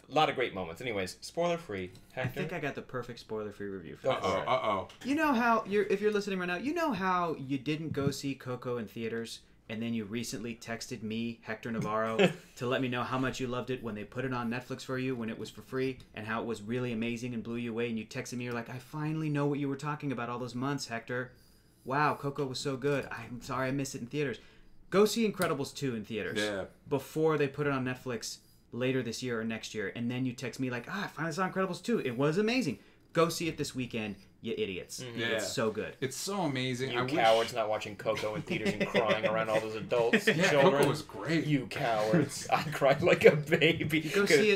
S2: a lot of great moments. Anyways, spoiler free.
S1: I think I got the perfect spoiler free review for
S2: Go
S1: this.
S2: for it.
S3: Uh-oh.
S1: You know how if you're listening right now, you know how you didn't go see Coco in theaters, and then you recently texted me, Hector Navarro, to let me know how much you loved it when they put it on Netflix for you when it was for free, and how it was really amazing and blew you away. And you texted me, you're like, I finally know what you were talking about all those months, Hector. Wow, Coco was so good. I'm sorry I missed it in theaters. Go see Incredibles 2 in theaters before they put it on Netflix later this year or next year, and then you text me like, I finally saw Incredibles 2. It was amazing. Go see it this weekend, you idiots.
S3: Yeah.
S1: It's so good.
S3: It's so amazing.
S2: You cowards not watching Coco in theaters and crying around all those adults and
S3: Yeah,
S2: children.
S3: Coco was great.
S2: You cowards. I cried like a baby.
S1: If you go see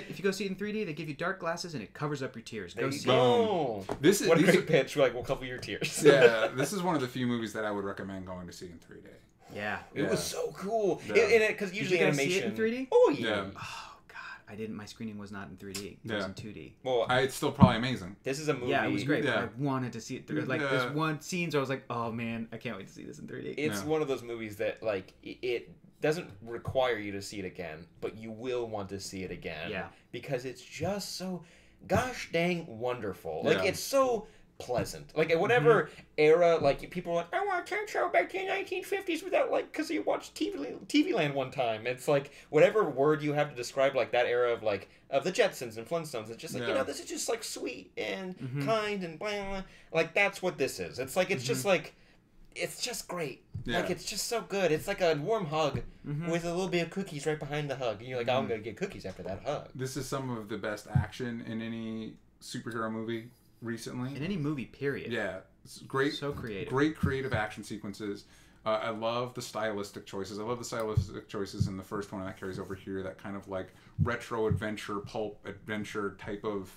S1: it in 3D, they give you dark glasses and it covers up your tears. Go see it.
S2: Oh,
S3: This is
S2: what a great pitch. We're like, we'll cover your tears.
S3: Yeah, this is one of the few movies that I would recommend going to see in 3D.
S1: Yeah.
S2: It was so cool.
S3: Yeah.
S2: Because
S1: Did
S2: usually
S1: you guys
S2: animation.
S1: see it in 3D?
S2: Oh, yeah.
S3: Yeah.
S1: Oh, God. I didn't. My screening was not in 3D. It was in 2D.
S2: Well,
S3: It's still probably amazing.
S2: this is a movie.
S1: Yeah, it was great.
S3: Yeah.
S1: But I wanted to see it through. Like, there's one scenes where I was like, oh, man, I can't wait to see this in 3D.
S2: It's one of those movies that, like, it doesn't require you to see it again, but you will want to see it again.
S1: Yeah.
S2: Because it's just so... gosh dang wonderful. Like,
S3: Yeah.
S2: it's so pleasant. Like, at whatever era, like, people are like, I want to show back to the 1950s without, like, because you watched TV Land one time. It's like, whatever word you have to describe, like, that era of, like, of the Jetsons and Flintstones, it's just like,
S3: Yeah.
S2: this is just, like, sweet and kind and blah, blah, blah. Like, that's what this is. It's like, it's just, like, it's just great.
S3: Yeah.
S2: Like, it's just so good. It's like a warm hug with a little bit of cookies right behind the hug. And you're like, oh, I'm going to get cookies after that hug.
S3: This is some of the best action in any superhero movie recently.
S1: In any movie, period.
S3: Yeah, it's great.
S1: So creative.
S3: Great creative action sequences. I love the stylistic choices. I love the stylistic choices in the first one, and that carries over here. That kind of like retro adventure, pulp adventure type of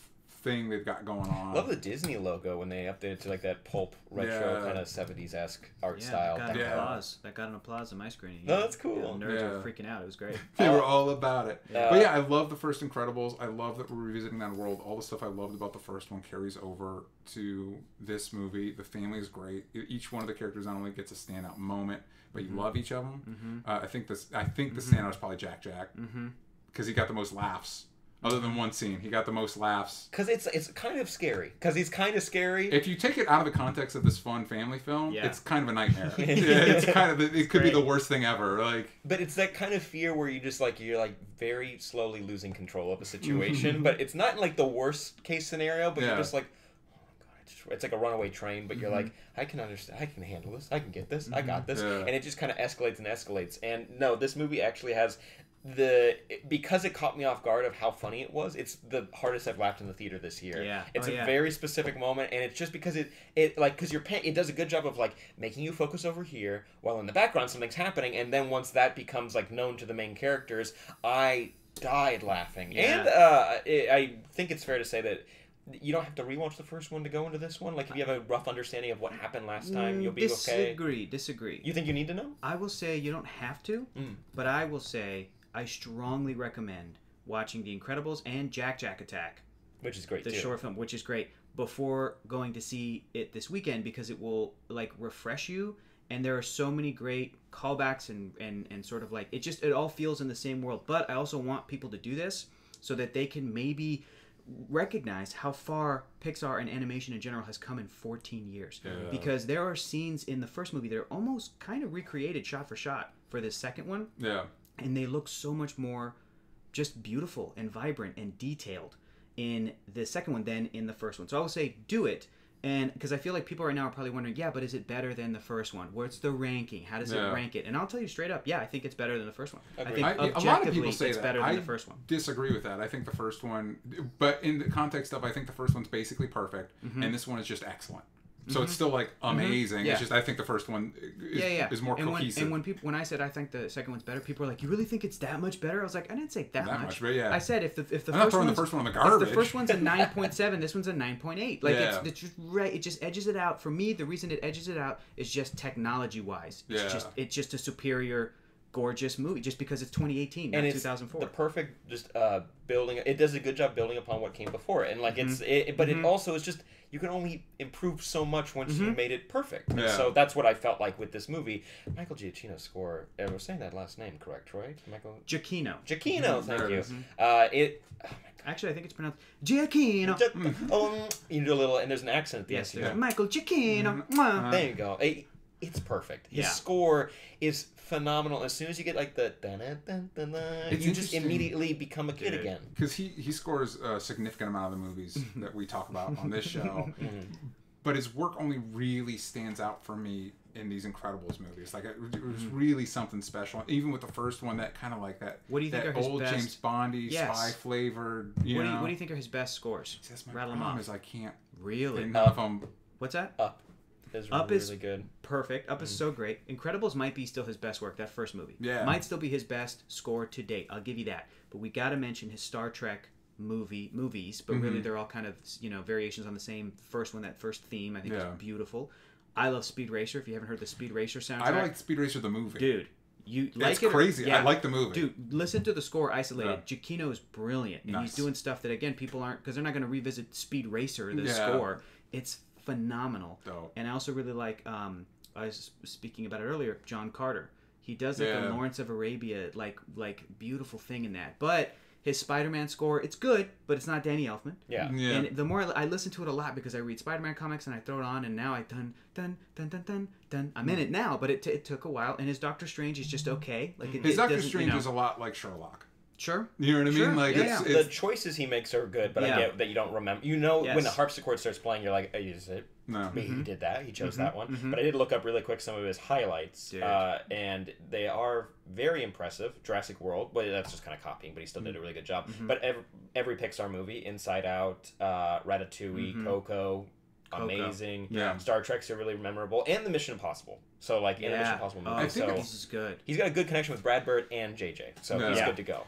S3: thing they've got going on.
S2: I love the Disney logo when they updated to like that pulp retro kind of 70s-esque art style.
S1: That got an applause. That got an applause in my screening.
S2: No, that's cool.
S1: Yeah, nerds were freaking out. It was great.
S3: They were all about it.
S2: Yeah.
S3: But yeah, I love the first Incredibles. I love that we're revisiting that world. All the stuff I loved about the first one carries over to this movie. The family is great. Each one of the characters not only gets a standout moment, but you love each of them. I think the standout is probably Jack because he got the most laughs. Other than one scene, he got the most laughs.
S2: Because it's kind of scary. Because he's kind of scary.
S3: If you take it out of the context of this fun family film, it's kind of a nightmare. It could be the worst thing ever. Like,
S2: but it's that kind of fear where you just like you're like very slowly losing control of a situation. But it's not like the worst case scenario. But you're just like, oh my god, it's like a runaway train. But you're like, I can understand. I can handle this. I can get this. I got this. And it just kind of escalates and escalates. And no, this movie actually has. Because it caught me off guard of how funny it was, it's the hardest I've laughed in the theater this year.
S1: Yeah.
S2: It's a very specific moment, and it's just because it does a good job of like making you focus over here while in the background something's happening, and then once that becomes like known to the main characters, I died laughing.
S1: Yeah.
S2: And I think it's fair to say that you don't have to rewatch the first one to go into this one. Like, if you have a rough understanding of what happened last time, you'll be okay.
S1: Disagree.
S2: You think you need to know?
S1: I will say you don't have to, but I will say I strongly recommend watching The Incredibles and Jack Attack,
S2: which is great
S1: the
S2: too.
S1: short film, which is great, before going to see it this weekend, because it will like refresh you. And there are so many great callbacks and sort of like it all feels in the same world. But I also want people to do this so that they can maybe recognize how far Pixar and animation in general has come in 14 years.
S3: Yeah.
S1: Because there are scenes in the first movie that are almost kind of recreated shot for shot for this second one.
S3: Yeah.
S1: And they look so much more just beautiful and vibrant and detailed in the second one than in the first one. So I will say do it. And because I feel like people right now are probably wondering, yeah, but is it better than the first one? What's the ranking? How does it rank it? And I'll tell you straight up, yeah, I think it's better than the first one.
S2: Agreed.
S1: I think
S3: a lot of people say
S1: it's
S3: that.
S1: better than the first one.
S3: Disagree with that. I think the first one, but in the context of, I think the first one's basically perfect, and this one is just excellent. So it's still like amazing.
S1: Yeah.
S3: It's just I think the first one is more cohesive.
S1: When I said I think the second one's better, people are like, "You really think it's that much better?" I was like, "I didn't say that much."
S3: But yeah.
S1: I said if the
S3: I'm not throwing the first one on the garbage.
S1: If the first one's a 9.7, this one's a 9.8. Like
S3: Yeah.
S1: it's just right. It just edges it out. For me, the reason it edges it out is just technology wise. It's just a superior, gorgeous movie. Just because it's 2018, not
S2: and it's
S1: 2004.
S2: the perfect just building. It does a good job building upon what came before it, and like it also is just. You can only improve so much once you made it perfect. And so that's what I felt like with this movie. Michael Giacchino's score, I was saying that last name correct, right? Michael
S1: Giacchino.
S2: Giacchino, thank you.
S1: Actually, I think it's pronounced Giacchino.
S2: You do a little, and there's an accent at the
S1: Yes,
S2: end.
S1: there's Michael Giacchino.
S2: There you go. It's perfect. His score is phenomenal. As soon as you get like the you just immediately become a kid again.
S3: Because he scores a significant amount of the movies that we talk about on this show. But his work only really stands out for me in these Incredibles movies. Like it was really something special. Even with the first one, that kind of like that.
S1: What do you think
S3: that
S1: are his
S3: old
S1: best?
S3: James Bondy spy flavored?
S1: What do you think are his best scores?
S3: See, that's my
S1: Rattle them
S3: problem
S1: off.
S3: is I can't.
S1: Really?
S3: Enough of them.
S1: What's that?
S2: Up is
S1: Up
S2: really
S1: is
S2: good.
S1: Perfect. Up is so great. Incredibles might be still his best work. That first movie.
S3: Yeah.
S1: Might still be his best score to date. I'll give you that. But we got to mention his Star Trek movies. But really, they're all kind of variations on the same first one. That first theme, I think, is beautiful. I love Speed Racer. If you haven't heard the Speed Racer soundtrack,
S3: I like Speed Racer the movie.
S1: Dude. You like
S3: it's
S1: it?
S3: crazy.
S1: Yeah.
S3: I like the movie.
S1: Dude, listen to the score isolated. Yeah. Giacchino is brilliant. And he's doing stuff that, again, people aren't... Because they're not going to revisit Speed Racer, the score. It's phenomenal.
S3: Dope.
S1: And I also really like... I was speaking about it earlier. John Carter. He does like a Lawrence of Arabia, like beautiful thing in that. But His Spider-Man score, it's good, but it's not Danny Elfman.
S2: Yeah.
S1: And the more I listen to it a lot because I read Spider-Man comics and I throw it on, and now I dun. I'm in it now, but it took a while. And his Doctor Strange is just okay. Like
S3: His Doctor Strange is a lot like Sherlock.
S1: Sure.
S3: You know what I mean?
S1: Sure.
S3: Like
S1: Yeah,
S3: it's
S2: The choices he makes are good, but I get that you don't remember. You know, when the harpsichord starts playing, you're like, is it?
S3: No.
S2: Maybe he did that. He chose that one. But I did look up really quick some of his highlights, and they are very impressive. Jurassic World, but that's just kind of copying, but he still did a really good job. But every Pixar movie, Inside Out, Ratatouille, Coco, amazing.
S3: Yeah.
S2: Star Trek's are really memorable, and the Mission Impossible. So like in the Mission Impossible movie,
S3: I think
S1: this is good.
S2: He's got a good connection with Brad Bird and JJ, so he's good to go.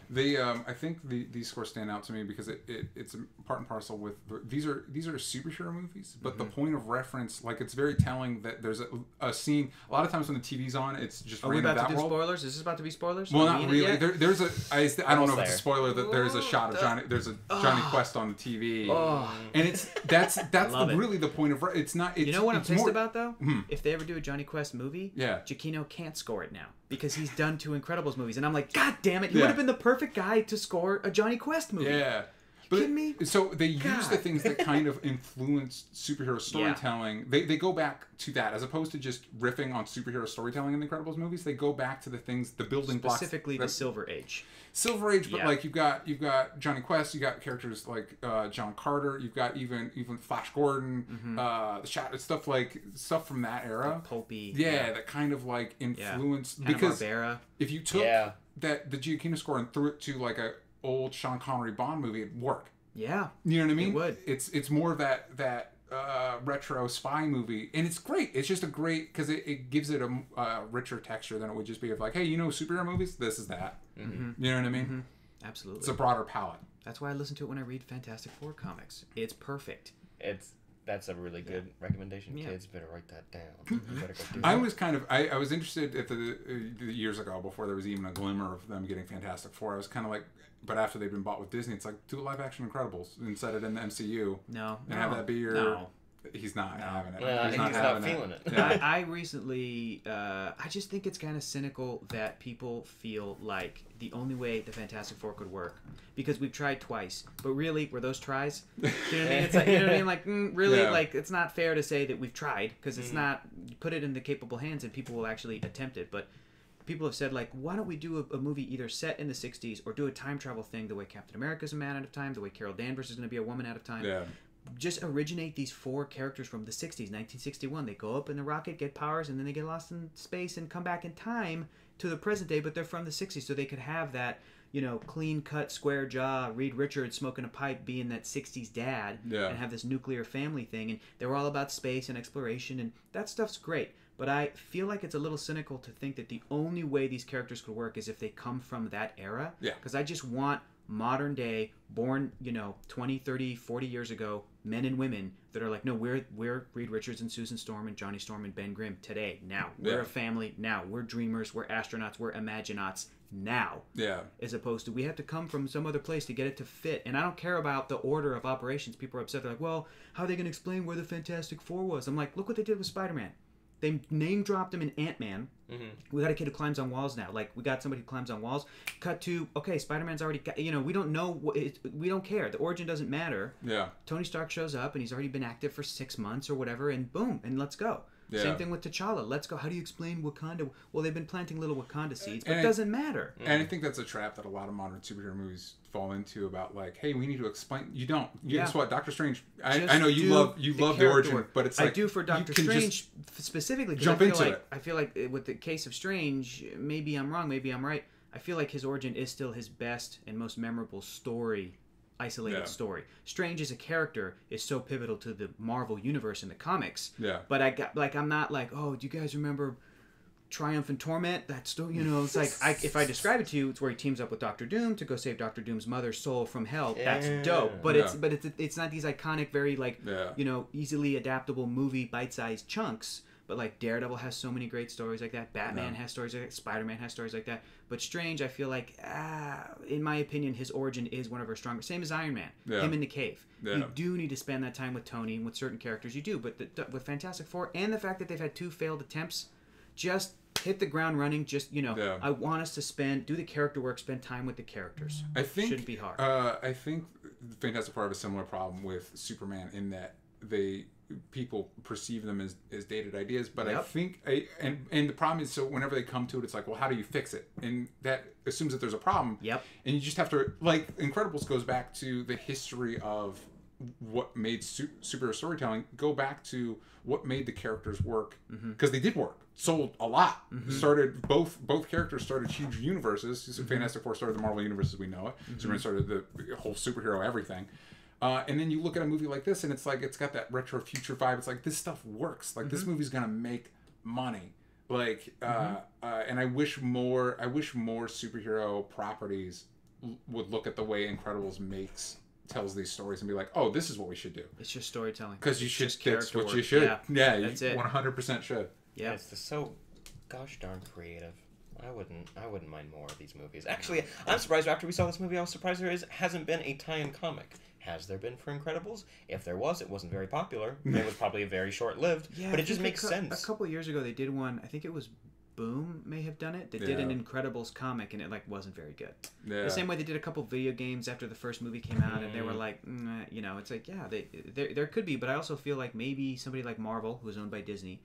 S3: I think these scores stand out to me because it's part and parcel with these are superhero movies, but the point of reference, like it's very telling that there's a scene. A lot of times when the TV's on, it's just.
S1: Are we about to do spoilers? Is this about to be spoilers?
S3: Well, not really. There's a. I don't know if it's a spoiler that there's a shot of Johnny. There's a Johnny Quest on the TV, and that's really the point of. It's not. It's,
S1: you know what I'm pissed
S3: more,
S1: about though? If they ever do a Johnny Quest movie, Giacchino can't score it now because he's done 2 Incredibles movies, and I'm like, God damn it, he would have been the perfect guy to score a Johnny Quest movie.
S3: Yeah.
S1: You kidding me?
S3: So they use the things that kind of influenced superhero storytelling. They go back to that as opposed to just riffing on superhero storytelling in the Incredibles movies. They go back to the things, the building blocks.
S1: Specifically the Silver Age.
S3: Silver Age, but like you've got Johnny Quest, you got characters like John Carter, you've got even Flash Gordon, the stuff from that era.
S1: The pulpy.
S3: That kind of like influenced because if you took the Giacchino score and threw it to like a old Sean Connery Bond movie, it'd work.
S1: Yeah.
S3: You know what I mean?
S1: It would.
S3: It's more of that retro spy movie, and it's great. It's just a great because it gives it a richer texture than it would just be of like, hey, superhero movies, this is that. You know what I mean?
S1: Absolutely.
S3: It's a broader palette.
S1: That's why I listen to it when I read Fantastic Four comics. It's perfect.
S2: That's a really good recommendation. Kids better write that down. You better go do that.
S3: I was kind of I was interested at the years ago before there was even a glimmer of them getting Fantastic Four. I was kind of like, but after they've been bought with Disney, it's like do a live action Incredibles and set it in the MCU. Have that be your.
S1: No.
S3: He's not having it.
S2: He's not feeling it.
S3: Yeah.
S1: I recently, I just think it's kind of cynical that people feel like the only way the Fantastic Four could work, because we've tried twice, but really, were those tries? You know what I mean? It's like, you know what I mean? Like, really, like, it's not fair to say that we've tried, because it's not, you put it in the capable hands and people will actually attempt it, but people have said, like, why don't we do a movie either set in the 60s or do a time travel thing the way Captain America's a man out of time, the way Carol Danvers is going to be a woman out of time.
S3: Yeah.
S1: Just originate these 4 characters from the 60s, 1961. They go up in the rocket, get powers, and then they get lost in space and come back in time to the present day, but they're from the 60s, so they could have that, clean-cut, square jaw, Reed Richards smoking a pipe, being that 60s dad, and have this nuclear family thing, and they were all about space and exploration, and that stuff's great. But I feel like it's a little cynical to think that the only way these characters could work is if they come from that era.
S3: Yeah.
S1: Because I just want modern day, born 20, 30, 40 years ago, men and women that are like, no, we're Reed Richards and Susan Storm and Johnny Storm and Ben Grimm today, now. We're a family now. We're dreamers, we're astronauts, we're imaginauts now.
S3: Yeah.
S1: As opposed to we have to come from some other place to get it to fit. And I don't care about the order of operations. People are upset. They're like, well, how are they going to explain where the Fantastic Four was? I'm like, look what they did with Spider-Man. They name dropped him in Ant-Man. We got a kid who climbs on walls now. Like, we got somebody who climbs on walls. Cut to, okay, Spider-Man's already got, we don't know, we don't care. The origin doesn't matter.
S3: Yeah.
S1: Tony Stark shows up, and he's already been active for 6 months or whatever, and boom, and let's go. Yeah. Same thing with T'Challa. Let's go. How do you explain Wakanda? Well, they've been planting little Wakanda seeds, but it doesn't matter.
S3: And I think that's a trap that a lot of modern superhero movies fall into about, like, hey, we need to explain. You don't. Guess what? Doctor Strange. I know you love the origin, but it's like
S1: I do for Doctor Strange specifically.
S3: Jump into it.
S1: I feel like with the case of Strange, maybe I'm wrong, maybe I'm right. I feel like his origin is still his best and most memorable story. Isolated story. Strange as a character is so pivotal to the Marvel universe in the comics.
S3: Yeah.
S1: But I'm not like, oh, do you guys remember Triumph and Torment? That story, it's like if I describe it to you, it's where he teams up with Doctor Doom to go save Doctor Doom's mother's soul from hell. That's dope. But it's not these iconic, very easily adaptable movie bite-sized chunks. But like Daredevil has so many great stories like that. Batman has stories like that. Spider-Man has stories like that. But Strange, I feel like, in my opinion, his origin is one of our strongest. Same as Iron Man. Yeah. Him in the cave. Yeah. You do need to spend that time with Tony and with certain characters. You do. But with Fantastic Four and the fact that they've had 2 failed attempts, just hit the ground running. Just
S3: Yeah.
S1: I want us to do the character work, spend time with the characters.
S3: I think
S1: shouldn't be hard.
S3: I think Fantastic Four have a similar problem with Superman in that people perceive them as dated ideas, but I think and the problem is, so whenever they come to it, it's like, well, how do you fix it? And that assumes that there's a problem.
S1: Yep.
S3: And you just have to, like, Incredibles goes back to the history of what made superhero storytelling, go back to what made the characters work, because they did work, sold a lot, started both characters started huge universes. Fantastic Four started the Marvel universe as we know it. Superman started the whole superhero everything. And then you look at a movie like this, and it's like, it's got that retro future vibe. It's like, this stuff works. Like, this movie's gonna make money. Like, and I wish more superhero properties would look at the way Incredibles tells these stories and be like, oh, this is what we should do.
S1: It's just storytelling.
S3: Because you should. That's what
S1: work.
S3: you should. Yeah,
S1: that's
S3: you
S1: it.
S3: 100% should.
S1: Yeah,
S2: It's just so gosh darn creative. I wouldn't mind more of these movies. Actually, I'm surprised after we saw this movie, I was surprised hasn't been a tie-in comic. Has there been for Incredibles? If there was, it wasn't very popular. It was probably very short-lived, but it just makes sense.
S1: A couple of years ago, they did one. I think it was Boom may have done it. They did an Incredibles comic, and it wasn't very good.
S3: Yeah.
S1: The same way they did a couple video games after the first movie came out, and they were like, it's like, there could be, but I also feel like maybe somebody like Marvel, who's owned by Disney,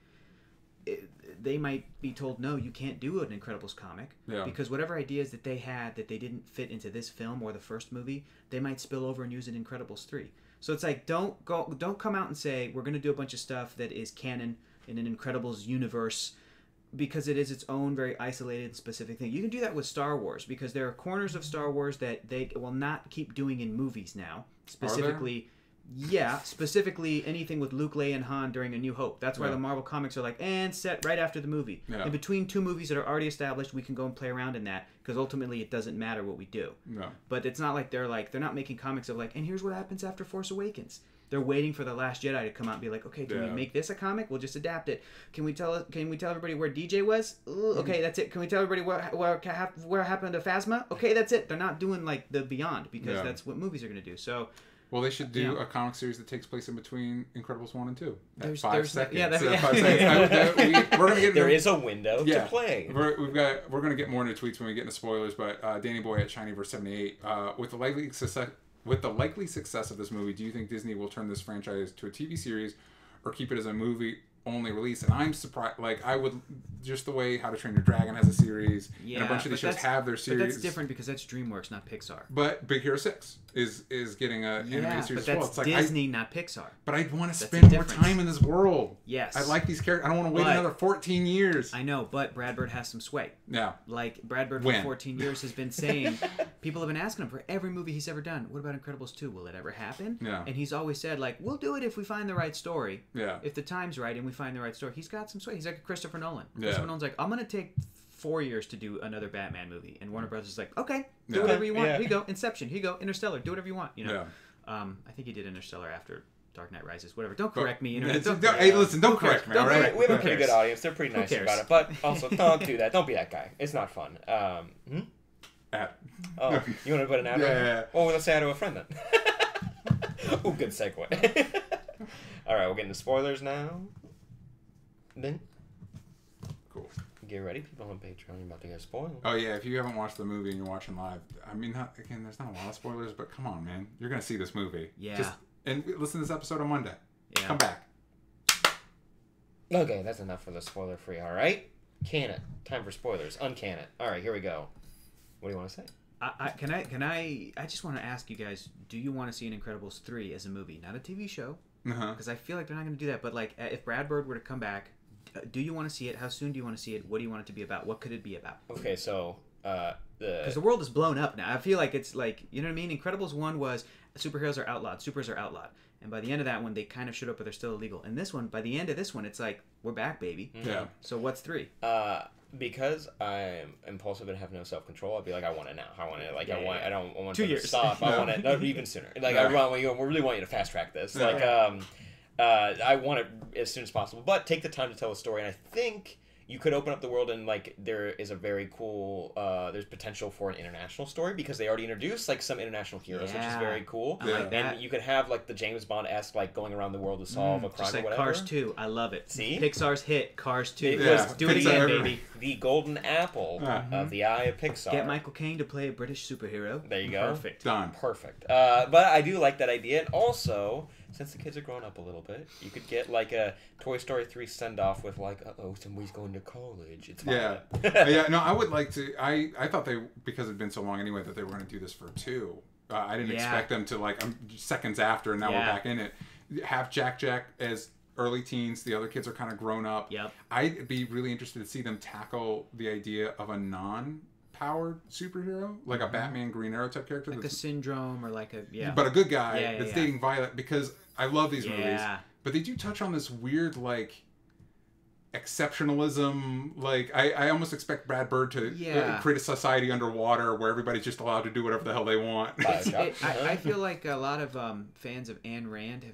S1: they might be told, no, you can't do an Incredibles comic, because whatever ideas that they had that they didn't fit into this film or the first movie, they might spill over and use in Incredibles 3. So it's like, don't come out and say we're going to do a bunch of stuff that is canon in an Incredibles universe, because it is its own very isolated, specific thing. You can do that with Star Wars, because there are corners of Star Wars that they will not keep doing in movies now. Specifically, specifically anything with Luke, Leia, and Han during A New Hope. That's why the Marvel comics are like, and set right after the movie. Yeah. In between two movies that are already established, we can go and play around in that, because ultimately it doesn't matter what we do.
S3: No.
S1: But it's not like they're not making comics of like, and here's what happens after Force Awakens. They're waiting for The Last Jedi to come out and be like, okay, can we make this a comic? We'll just adapt it. Can we tell everybody where DJ was? Ooh, okay, that's it. Can we tell everybody what happened to Phasma? Okay, that's it. They're not doing like the Beyond, because that's what movies are going to do. So,
S3: well, they should do a comic series that takes place in between Incredibles 1 and 2. There's 5 seconds.
S1: Yeah,
S3: 5 seconds. We're gonna get
S2: there is a window to play.
S3: We're gonna get more into tweets when we get into spoilers. But Danny Boy at ShinyVerse78, with the likely success of this movie, do you think Disney will turn this franchise to a TV series or keep it as a movie-only release? And I'm surprised. Like, I would, just the way How to Train Your Dragon has a series, and a bunch of these shows have their series.
S1: But that's different, because that's DreamWorks, not Pixar.
S3: But Big Hero 6 is getting an animated series
S1: but
S3: as well.
S1: It's like Disney, not Pixar.
S3: But I want to spend more time in this world.
S1: Yes.
S3: I like these characters. I don't want to wait another 14 years.
S1: I know, but Brad Bird has some sway.
S3: Yeah.
S1: Like, Brad Bird for 14 years has been saying, people have been asking him for every movie he's ever done, what about Incredibles 2? Will it ever happen?
S3: Yeah.
S1: And he's always said, like, we'll do it if we find the right story.
S3: Yeah.
S1: If the time's right and we find the right story. He's got some sway. He's like Christopher Nolan.
S3: Yeah.
S1: Christopher Nolan's like, I'm going to take 4 years to do another Batman movie. And Warner Brothers is like, okay, do whatever you want. Here you go. Inception. Here you go. Interstellar. Do whatever you want.
S3: Yeah.
S1: I think he did Interstellar after Dark Knight Rises. Whatever. Don't correct me.
S3: Hey, listen, don't correct me. All right.
S2: We have a pretty good audience. They're pretty nice about it. But also, don't do that. Don't be that guy. It's not fun.
S3: At.
S2: Oh, you want to put an ad?
S3: Yeah.
S2: Well, let's say hi to a friend then. Ooh, good segue. All right, we'll get into spoilers now. Then.
S3: Cool.
S2: Get ready, people on Patreon. You're about to get spoiled.
S3: Oh yeah, if you haven't watched the movie and you're watching live, I mean, there's not a lot of spoilers, but come on, man, you're gonna see this movie.
S1: Yeah.
S3: And listen to this episode on Monday.
S1: Yeah.
S3: Come back.
S2: Okay, that's enough for the spoiler free. All right, can it? Time for spoilers. Uncan it. All right, here we go. What do you want to say?
S1: I just want to ask you guys, do you want to see an Incredibles 3 as a movie, not a TV show? Because I feel like they're not going to do that. But like, if Brad Bird were to come back, do you want to see it? How soon do you want to see it? What do you want it to be about? What could it be about?
S2: Okay, so
S1: because the world is blown up now. I feel like it's like, you know what I mean? Incredibles 1 was superheroes are outlawed, supers are outlawed. And by the end of that one, they kind of showed up, but they're still illegal. And this one, by the end of this one, it's like, we're back, baby.
S3: Yeah.
S1: So what's 3?
S2: Because I'm impulsive and have no self-control, I'd be like, I want it now. I want it. Like, I don't want
S1: 2
S2: to
S1: years.
S2: stop. I want it even sooner. Like, I really want you to fast track this. Like, I want it as soon as possible. But take the time to tell a story. And I think you could open up the world and like there is a very cool there's potential for an international story because they already introduced like some international heroes, which is very cool.
S1: I like that.
S2: And you could have like the James Bond-esque like going around the world to solve a crime
S1: just like
S2: or whatever.
S1: Cars 2. I love it.
S2: See?
S1: Pixar's hit, Cars 2.
S2: Yeah.
S1: Do it again,
S3: Pixar.
S1: baby.
S2: The golden apple of the eye of Pixar.
S1: Get Michael Caine to play a British superhero.
S2: There you go.
S1: Perfect.
S3: Done.
S2: Perfect. But I do like that idea. And also, since the kids are growing up a little bit, you could get like a Toy Story 3 send-off with like, somebody's going to college. It's fine.
S3: Yeah. Yeah, no, I would like to. I thought they, because it'd been so long anyway, that they were going to do this for 2. I didn't expect them to, like, seconds after, and now we're back in it. Have Jack as early teens. The other kids are kind of grown up.
S1: Yep.
S3: I'd be really interested to see them tackle the idea of a non-powered superhero, like a Batman Green Arrow type character.
S1: Like a Syndrome or like a,
S3: But a good guy that's dating Violet, because I love these movies.
S1: Yeah.
S3: But they do touch on this weird, like, exceptionalism. Like, I almost expect Brad Bird to create a society underwater where everybody's just allowed to do whatever the hell they want.
S1: I feel like a lot of fans of Ayn Rand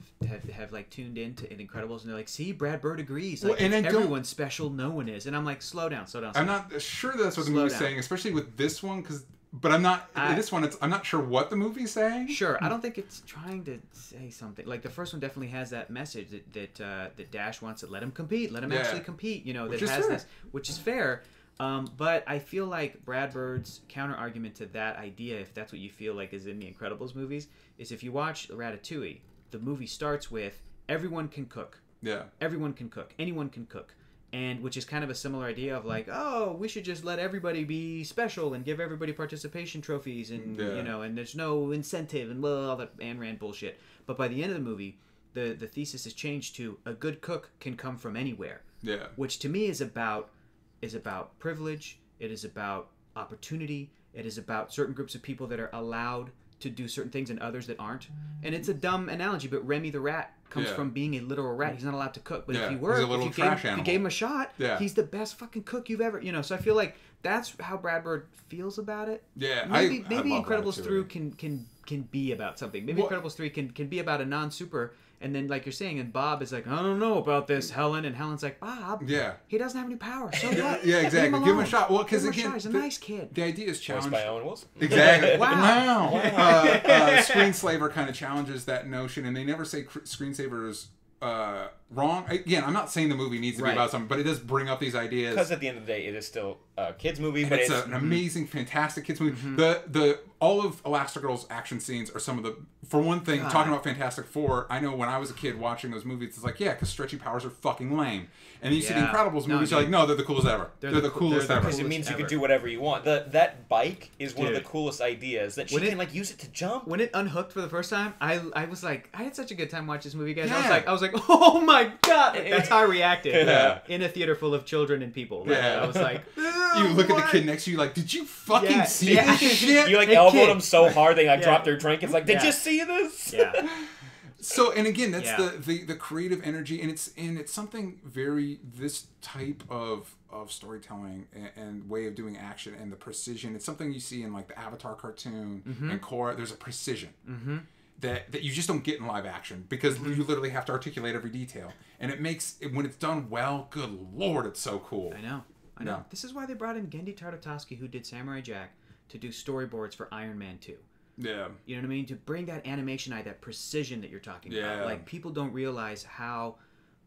S1: have like tuned into Incredibles, and they're like, see, Brad Bird agrees. Like,
S3: and
S1: everyone's special, no one is. And I'm like, slow down.
S3: I'm not sure that's what the movie's saying, especially with this one, but I'm not. This one, I'm not sure what the movie's saying.
S1: Sure, I don't think it's trying to say something. Like the first one definitely has that message that Dash wants to let him compete, let him actually compete. You know, that has this, which is fair. But I feel like Brad Bird's counter argument to that idea, if that's what you feel like is in the Incredibles movies, is if you watch Ratatouille, the movie starts with everyone can cook.
S3: Yeah.
S1: Everyone can cook. Anyone can cook. And which is kind of a similar idea of like, oh, we should just let everybody be special and give everybody participation trophies and you know, and there's no incentive and all that Ayn Rand bullshit. But by the end of the movie, the thesis is changed to a good cook can come from anywhere. Yeah. Which to me is about privilege. It is about opportunity. It is about certain groups of people that are allowed to do certain things and others that aren't. And it's a dumb analogy, but Remy the rat comes from being a literal rat. He's not allowed to cook, but if you gave him a shot, he's the best fucking cook you've ever, you know. So I feel like that's how Brad Bird feels about it. Yeah, maybe Incredibles 3 can be about something. Maybe Incredibles 3 can be about a non-super. And then, like you're saying, and Bob is like, I don't know about this, Helen. And Helen's like, Bob, he doesn't have any power. So what?
S3: Yeah, exactly. Give him a shot. Well, because again,
S1: he's a nice kid.
S3: The idea is challenged.
S2: Voiced by Owen Wilson.
S3: Exactly. Wow. Screenslaver kind of challenges that notion, and they never say screensaver's wrong. Again, I'm not saying the movie needs to be about something, but it does bring up these ideas.
S2: Because at the end of the day, it is still a kids movie, but
S3: it's an amazing, fantastic kids movie. The all of Elastigirl's action scenes are some of the. For one thing, talking about Fantastic Four, I know when I was a kid watching those movies, it's like, because stretchy powers are fucking lame. And then you see the Incredibles movies, you're like, no, they're the coolest ever. They're the coolest ever.
S2: Because it means you can do whatever you want. That bike is one of the coolest ideas, that she can like use it to jump.
S1: When it unhooked for the first time, I was like, I had such a good time watching this movie, guys. Yeah. I was like, oh my god! That's how I reacted in a theater full of children and people. Like, I was like,
S3: you look at the kid next to you, like, did you fucking see this shit?
S2: You like elbowed them so hard they like dropped their drink. It's like, did you see this?
S1: Yeah.
S3: So, and again, that's the creative energy, and it's something very, this type of storytelling and way of doing action and the precision. It's something you see in like the Avatar cartoon and Korra. There's a precision that you just don't get in live action, because you literally have to articulate every detail, and it makes when it's done well. Good lord, it's so cool.
S1: I know. Yeah. This is why they brought in Genndy Tartakovsky, who did Samurai Jack, to do storyboards for Iron Man 2.
S3: Yeah.
S1: You know what I mean? To bring that animation eye, that precision that you're talking about. Like, people don't realize how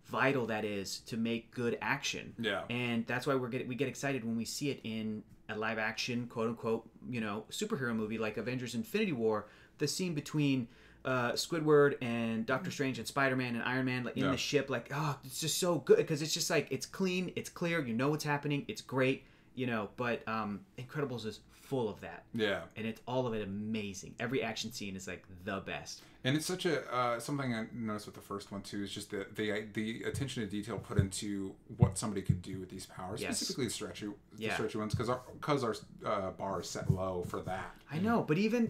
S1: vital that is to make good action. Yeah. And that's why we get excited when we see it in a live action, quote unquote, you know, superhero movie like Avengers Infinity War. The scene between Squidward and Doctor Strange and Spider-Man and Iron Man, like in the ship, like, oh, it's just so good, because it's just like, it's clean, it's clear, you know what's happening, it's great, you know. But Incredibles is full of that. Yeah. And it's all of it amazing. Every action scene is like the best.
S3: And it's such a something I noticed with the first one too, is just the attention to detail put into what somebody could do with these powers, specifically the stretchy ones, because our bar is set low for that.
S1: I know, but even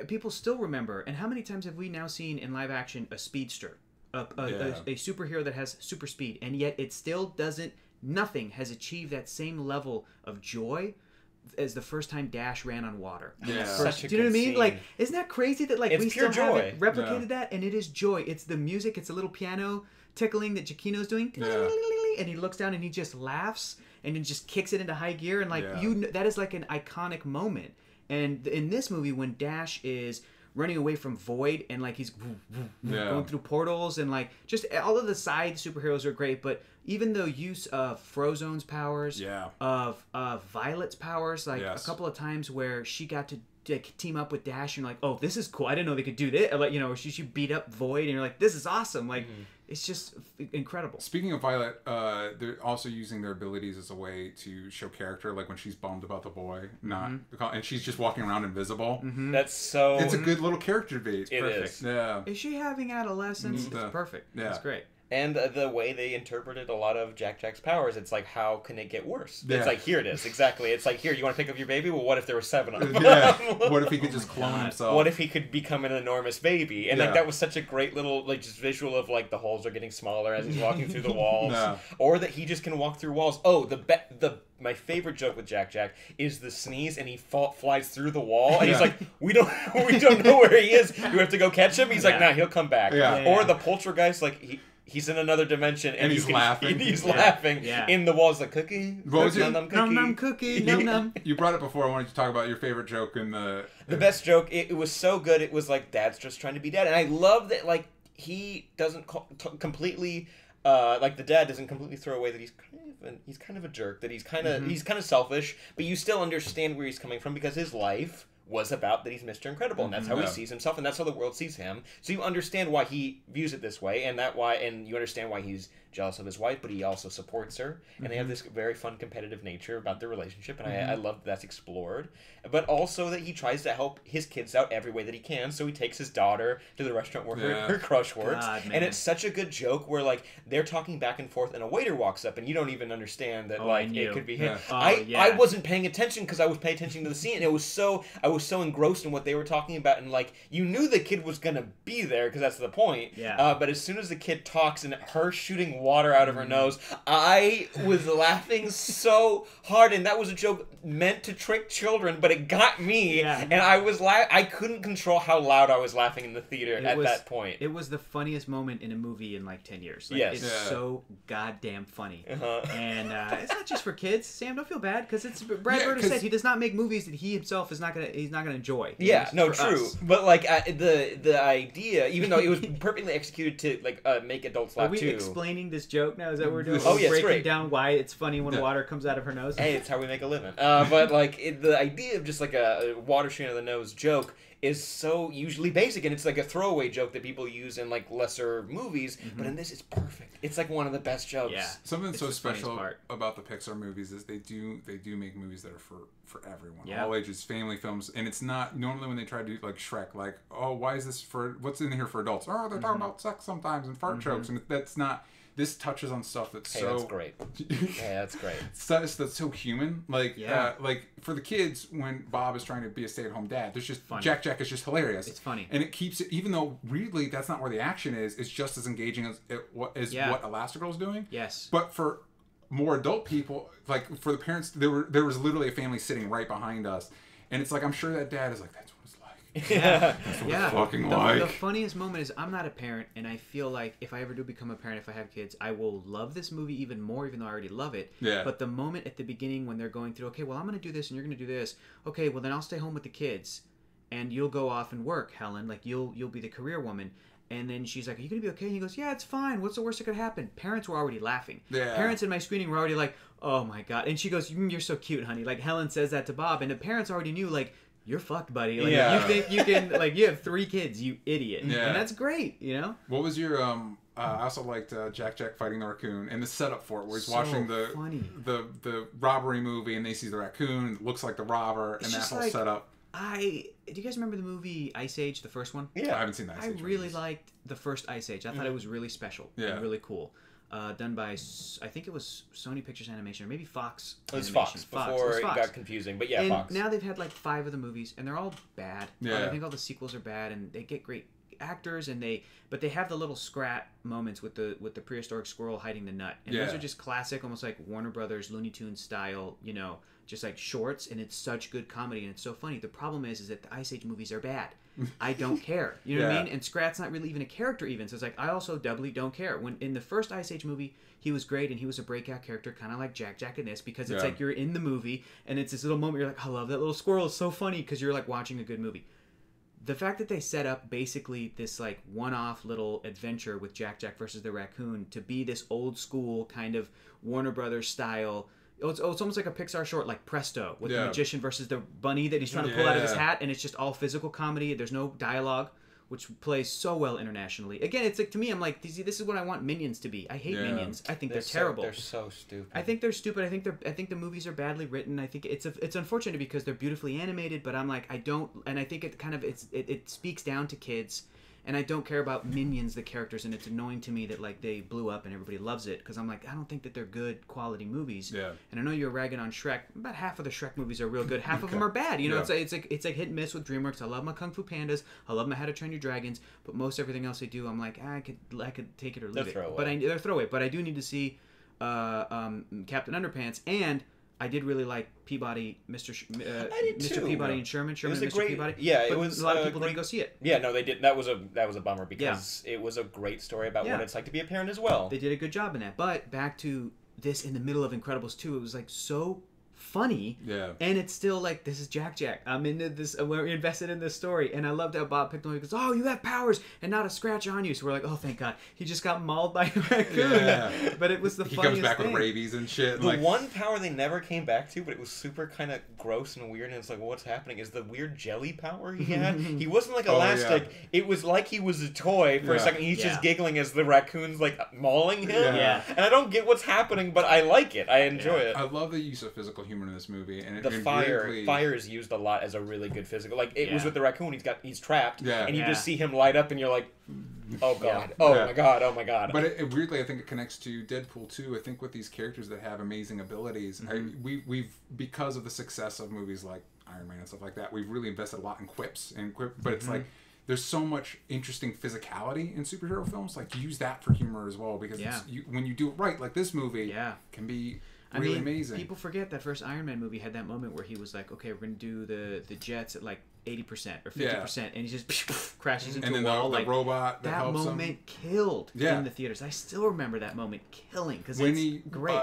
S1: people still remember. And how many times have we now seen in live action a speedster, a superhero that has super speed, and yet it still doesn't. Nothing has achieved that same level of joy as the first time Dash ran on water.
S2: Yeah.
S1: Do you know what I mean? Scene. Like, isn't that crazy that like we still haven't replicated that? And it is joy. It's the music. It's a little piano tickling that Giacchino's doing. Yeah. really? And he looks down and he just laughs and then just kicks it into high gear. And like that is like an iconic moment. And in this movie, when Dash is running away from Void and like he's going through portals and like just all of the side superheroes are great, but even the use of Frozone's powers, of Violet's powers, like a couple of times where she got to team up with Dash and you're like, oh, this is cool. I didn't know they could do this. Like, you know, she beat up Void and you're like, this is awesome. Like, it's just incredible.
S3: Speaking of Violet, they're also using their abilities as a way to show character. Like when she's bummed about the boy, and she's just walking around invisible.
S2: That's so.
S3: It's a good little character beat.
S2: It
S1: perfect.
S2: is.
S3: Yeah.
S1: Is she having adolescence? It's perfect. Yeah. It's great.
S2: And the way they interpreted a lot of Jack's powers, it's like, how can it get worse?
S3: Yeah.
S2: It's like, here it is, exactly. It's like, here, you want to pick up your baby? Well, what if there were 7 of them?
S3: What if he could just clone himself?
S2: What if he could become an enormous baby? And like that was such a great little like just visual of like the holes are getting smaller as he's walking through the walls, or that he just can walk through walls. Oh, my favorite joke with Jack is the sneeze and he flies through the wall and he's like, we don't know where he is. You have to go catch him. He's like, nah, he'll come back. Or the poltergeist, like he's in another dimension and
S3: he's laughing.
S2: He's laughing in the walls like cookie.
S3: What was
S2: num cookie?
S1: Num cookie. Num.
S3: You brought it before. I wanted to talk about your favorite joke in the
S2: best joke. It was so good. It was like Dad's just trying to be dad, and I love that. Like he doesn't completely. Like the dad doesn't completely throw away that he's kind of a jerk, that he's kind of selfish, but you still understand where he's coming from because his life was about that he's Mr. Incredible, and that's how he sees himself, and that's how the world sees him. So you understand why he views it this way, and you understand why he's jealous of his wife, but he also supports her, and they have this very fun competitive nature about their relationship, and I love that that's explored. But also that he tries to help his kids out every way that he can, so he takes his daughter to the restaurant where her crush works, and it's such a good joke where like they're talking back and forth, and a waiter walks up, and you don't even understand that it could be him. I wasn't paying attention because I was paying attention to the scene, and I was so engrossed in what they were talking about, and like you knew the kid was gonna be there because that's the point. But as soon as the kid talks and her shooting water out of her nose, I was laughing so hard, and that was a joke meant to trick children, but it got me, and I was I couldn't control how loud I was laughing in the theater that point.
S1: It was the funniest moment in a movie in like 10 years. Like, it's so goddamn funny. And it's not just for kids. Sam, don't feel bad because it's Brad Bird said he does not make movies that he himself is not gonna enjoy.
S2: True. Us. But like the idea, even though it was perfectly executed to like make adults laugh too.
S1: Are we explaining this joke now? Is that what we're doing?
S2: Breaking
S1: down why it's funny when water comes out of her nose.
S2: Hey, it's how we make a living. But like the idea of just like a water shooting out of the nose joke is so usually basic, and it's like a throwaway joke that people use in like lesser movies, but in this it's perfect. It's like one of the best jokes.
S3: Something so special about the Pixar movies is they do make movies that are for everyone, all ages, family films, and it's not normally when they try to do like Shrek, like, oh, why is this what's in here for adults? Oh, they're talking about sex sometimes and fart jokes, and that's not. This touches on stuff that's
S2: that's great. That's great.
S3: Stuff that's so human. Like, like for the kids, when Bob is trying to be a stay-at-home dad, there's just funny. Jack is just hilarious.
S1: It's funny,
S3: and it keeps it. Even though really that's not where the action is. It's just as engaging as what Elastigirl's doing.
S1: Yes.
S3: But for more adult people, like for the parents, there was literally a family sitting right behind us, and it's like I'm sure that dad is like, that's what it's like. That's what it's fucking like.
S1: The funniest moment is I'm not a parent, and I feel like if I ever do become a parent, if I have kids, I will love this movie even more, even though I already love it. But the moment at the beginning when they're going through, okay, well, I'm going to do this and you're going to do this. Okay, well, then I'll stay home with the kids and you'll go off and work, Helen. Like, you'll be the career woman. And then she's like, are you going to be okay? And he goes, yeah, it's fine. What's the worst that could happen? Parents were already laughing. Parents in my screening were already like, oh my God. And she goes, you're so cute, honey. Like, Helen says that to Bob. And the parents already knew, like, you're fucked, buddy. Like, you think you can, like, you have 3 kids, you idiot. And that's great, you know?
S3: What was your, I also liked Jack fighting the raccoon and the setup for it, where he's watching the robbery movie and they see the raccoon, it looks like the robber, and that whole setup.
S1: Do you guys remember the movie Ice Age, the first one?
S3: Yeah. I haven't seen that.
S1: I really liked the first Ice Age. I thought it was really special and really cool. Done by, I think it was Sony Pictures Animation, or maybe Fox.
S2: It was Fox before it got confusing, but
S1: and
S2: Fox.
S1: Now they've had like 5 of the movies, and they're all bad. I think all the sequels are bad, and they get great actors, but they have the little scrat moments with the prehistoric squirrel hiding the nut, and those are just classic, almost like Warner Brothers Looney Tunes style, just like shorts, and it's such good comedy and it's so funny. The problem is that the Ice Age movies are bad. I don't care. You know what I mean? And Scrat's not really even a character even. So it's like, I also doubly don't care. When in the first Ice Age movie, he was great and he was a breakout character, kind of like Jack in this, because it's like you're in the movie and it's this little moment you're like, I love that little squirrel. It's so funny because you're like watching a good movie. The fact that they set up basically this like one-off little adventure with Jack versus the raccoon to be this old school kind of Warner Brothers style. It's almost like a Pixar short, like Presto, with the magician versus the bunny that he's trying to pull out of his hat, and it's just all physical comedy. There's no dialogue, which plays so well internationally. Again, it's like, to me, I'm like, this is what I want Minions to be. I hate Minions. I think they're terrible.
S2: They're so stupid.
S1: I think they're stupid. I think the movies are badly written. I think it's unfortunate because they're beautifully animated, but I'm like, I don't, and I think it kind of it speaks down to kids. And I don't care about Minions, the characters, and it's annoying to me that like they blew up and everybody loves it, because I'm like, I don't think that they're good quality movies.
S3: Yeah.
S1: And I know you're ragging on Shrek. About half of the Shrek movies are real good. Half of them are bad. It's like hit and miss with DreamWorks. I love my Kung Fu Pandas. I love my How to Train Your Dragons. But most everything else they do, I'm like, I could take it or leave it. But they're throwaway. But I do need to see Captain Underpants, and I did really like Peabody, Mr. Peabody and Sherman. Sherman and Mr. Peabody.
S2: Yeah,
S1: but
S2: it was
S1: a lot of people didn't go see it.
S2: Yeah, no, they did. That was a bummer because it was a great story about what it's like to be a parent as well.
S1: They did a good job in that. But back to this in the middle of Incredibles 2, it was like so funny, and it's still like, this is Jack. I'm into this. We're invested in this story, and I loved how Bob picked on. He goes, "Oh, you have powers, and not a scratch on you." So we're like, "Oh, thank God." He just got mauled by a raccoon. But it was the funniest
S3: He comes back
S1: thing.
S3: with rabies and shit.
S2: The one power they never came back to, but it was super kind of gross and weird, and it's like, well, what's happening? Is the weird jelly power he had? He wasn't like elastic. Yeah. It was like he was a toy for a second. He's just giggling as the raccoon's like mauling him.
S1: Yeah.
S2: And I don't get what's happening, but I like it. I enjoy it.
S3: I love the use of physical humor in this movie, and
S2: the fire is used a lot as a really good physical. Like it was with the raccoon. He's trapped, and you just see him light up, and you're like, oh god, my god, oh my god.
S3: But weirdly, I think it connects to Deadpool too. I think with these characters that have amazing abilities, we've because of the success of movies like Iron Man and stuff like that, we've really invested a lot in quips. But it's like, there's so much interesting physicality in superhero films. Like, use that for humor as well, because when you do it right, like this movie can be really amazing.
S1: People forget that first Iron Man movie had that moment where he was like, okay, we're going to do the jets at like 80% or 50%, and he just crashes into a wall.
S3: The robot that helps
S1: moment killed in the theaters. I still remember that moment killing, because it's great.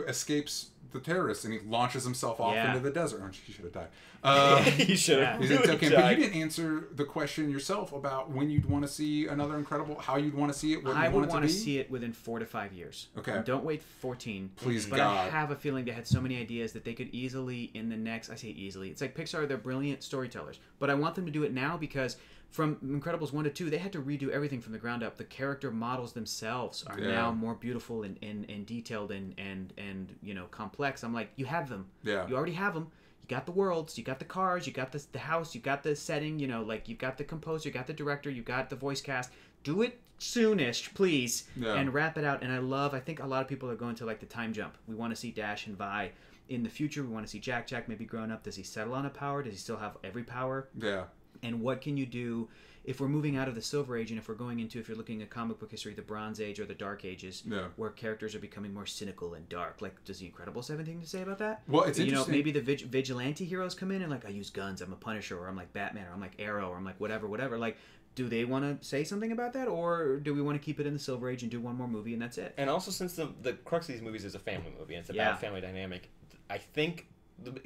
S3: Escapes the terrorists and he launches himself off into the desert. Oh, he should have died.
S2: He should have.
S3: Okay, but you didn't answer the question yourself about when you'd want to see another Incredible, how you'd want to see it, what
S1: I
S3: you
S1: would
S3: want
S1: to see it within 4 to 5 years.
S3: Okay.
S1: And don't wait 14.
S3: Please,
S1: but
S3: God.
S1: I have a feeling they had so many ideas that they could easily, in the next, I say easily, it's like Pixar, they're brilliant storytellers. But I want them to do it now, because from Incredibles 1 to 2, they had to redo everything from the ground up. The character models themselves are now more beautiful and detailed and complex. I'm like, you have them.
S3: Yeah.
S1: You already have them. You got the worlds, you got the cars, you got the house, you got the setting, like you've got the composer, you got the director, you got the voice cast. Do it soonish, please, and wrap it out. And I think a lot of people are going to like the time jump. We want to see Dash and Vi in the future. We want to see Jack maybe grown up. Does he settle on a power? Does he still have every power?
S3: Yeah.
S1: And what can you do if we're moving out of the Silver Age, and if we're going into, if you're looking at comic book history, the Bronze Age or the Dark Ages, where characters are becoming more cynical and dark? Like, does the Incredibles have anything to say about that?
S3: Well, it's interesting.
S1: Maybe the vigilante heroes come in and like, I use guns, I'm a Punisher, or I'm like Batman, or I'm like Arrow, or I'm like whatever. Like, do they want to say something about that, or do we want to keep it in the Silver Age and do one more movie and that's it?
S2: And also, since the crux of these movies is a family movie, and it's about family dynamic, I think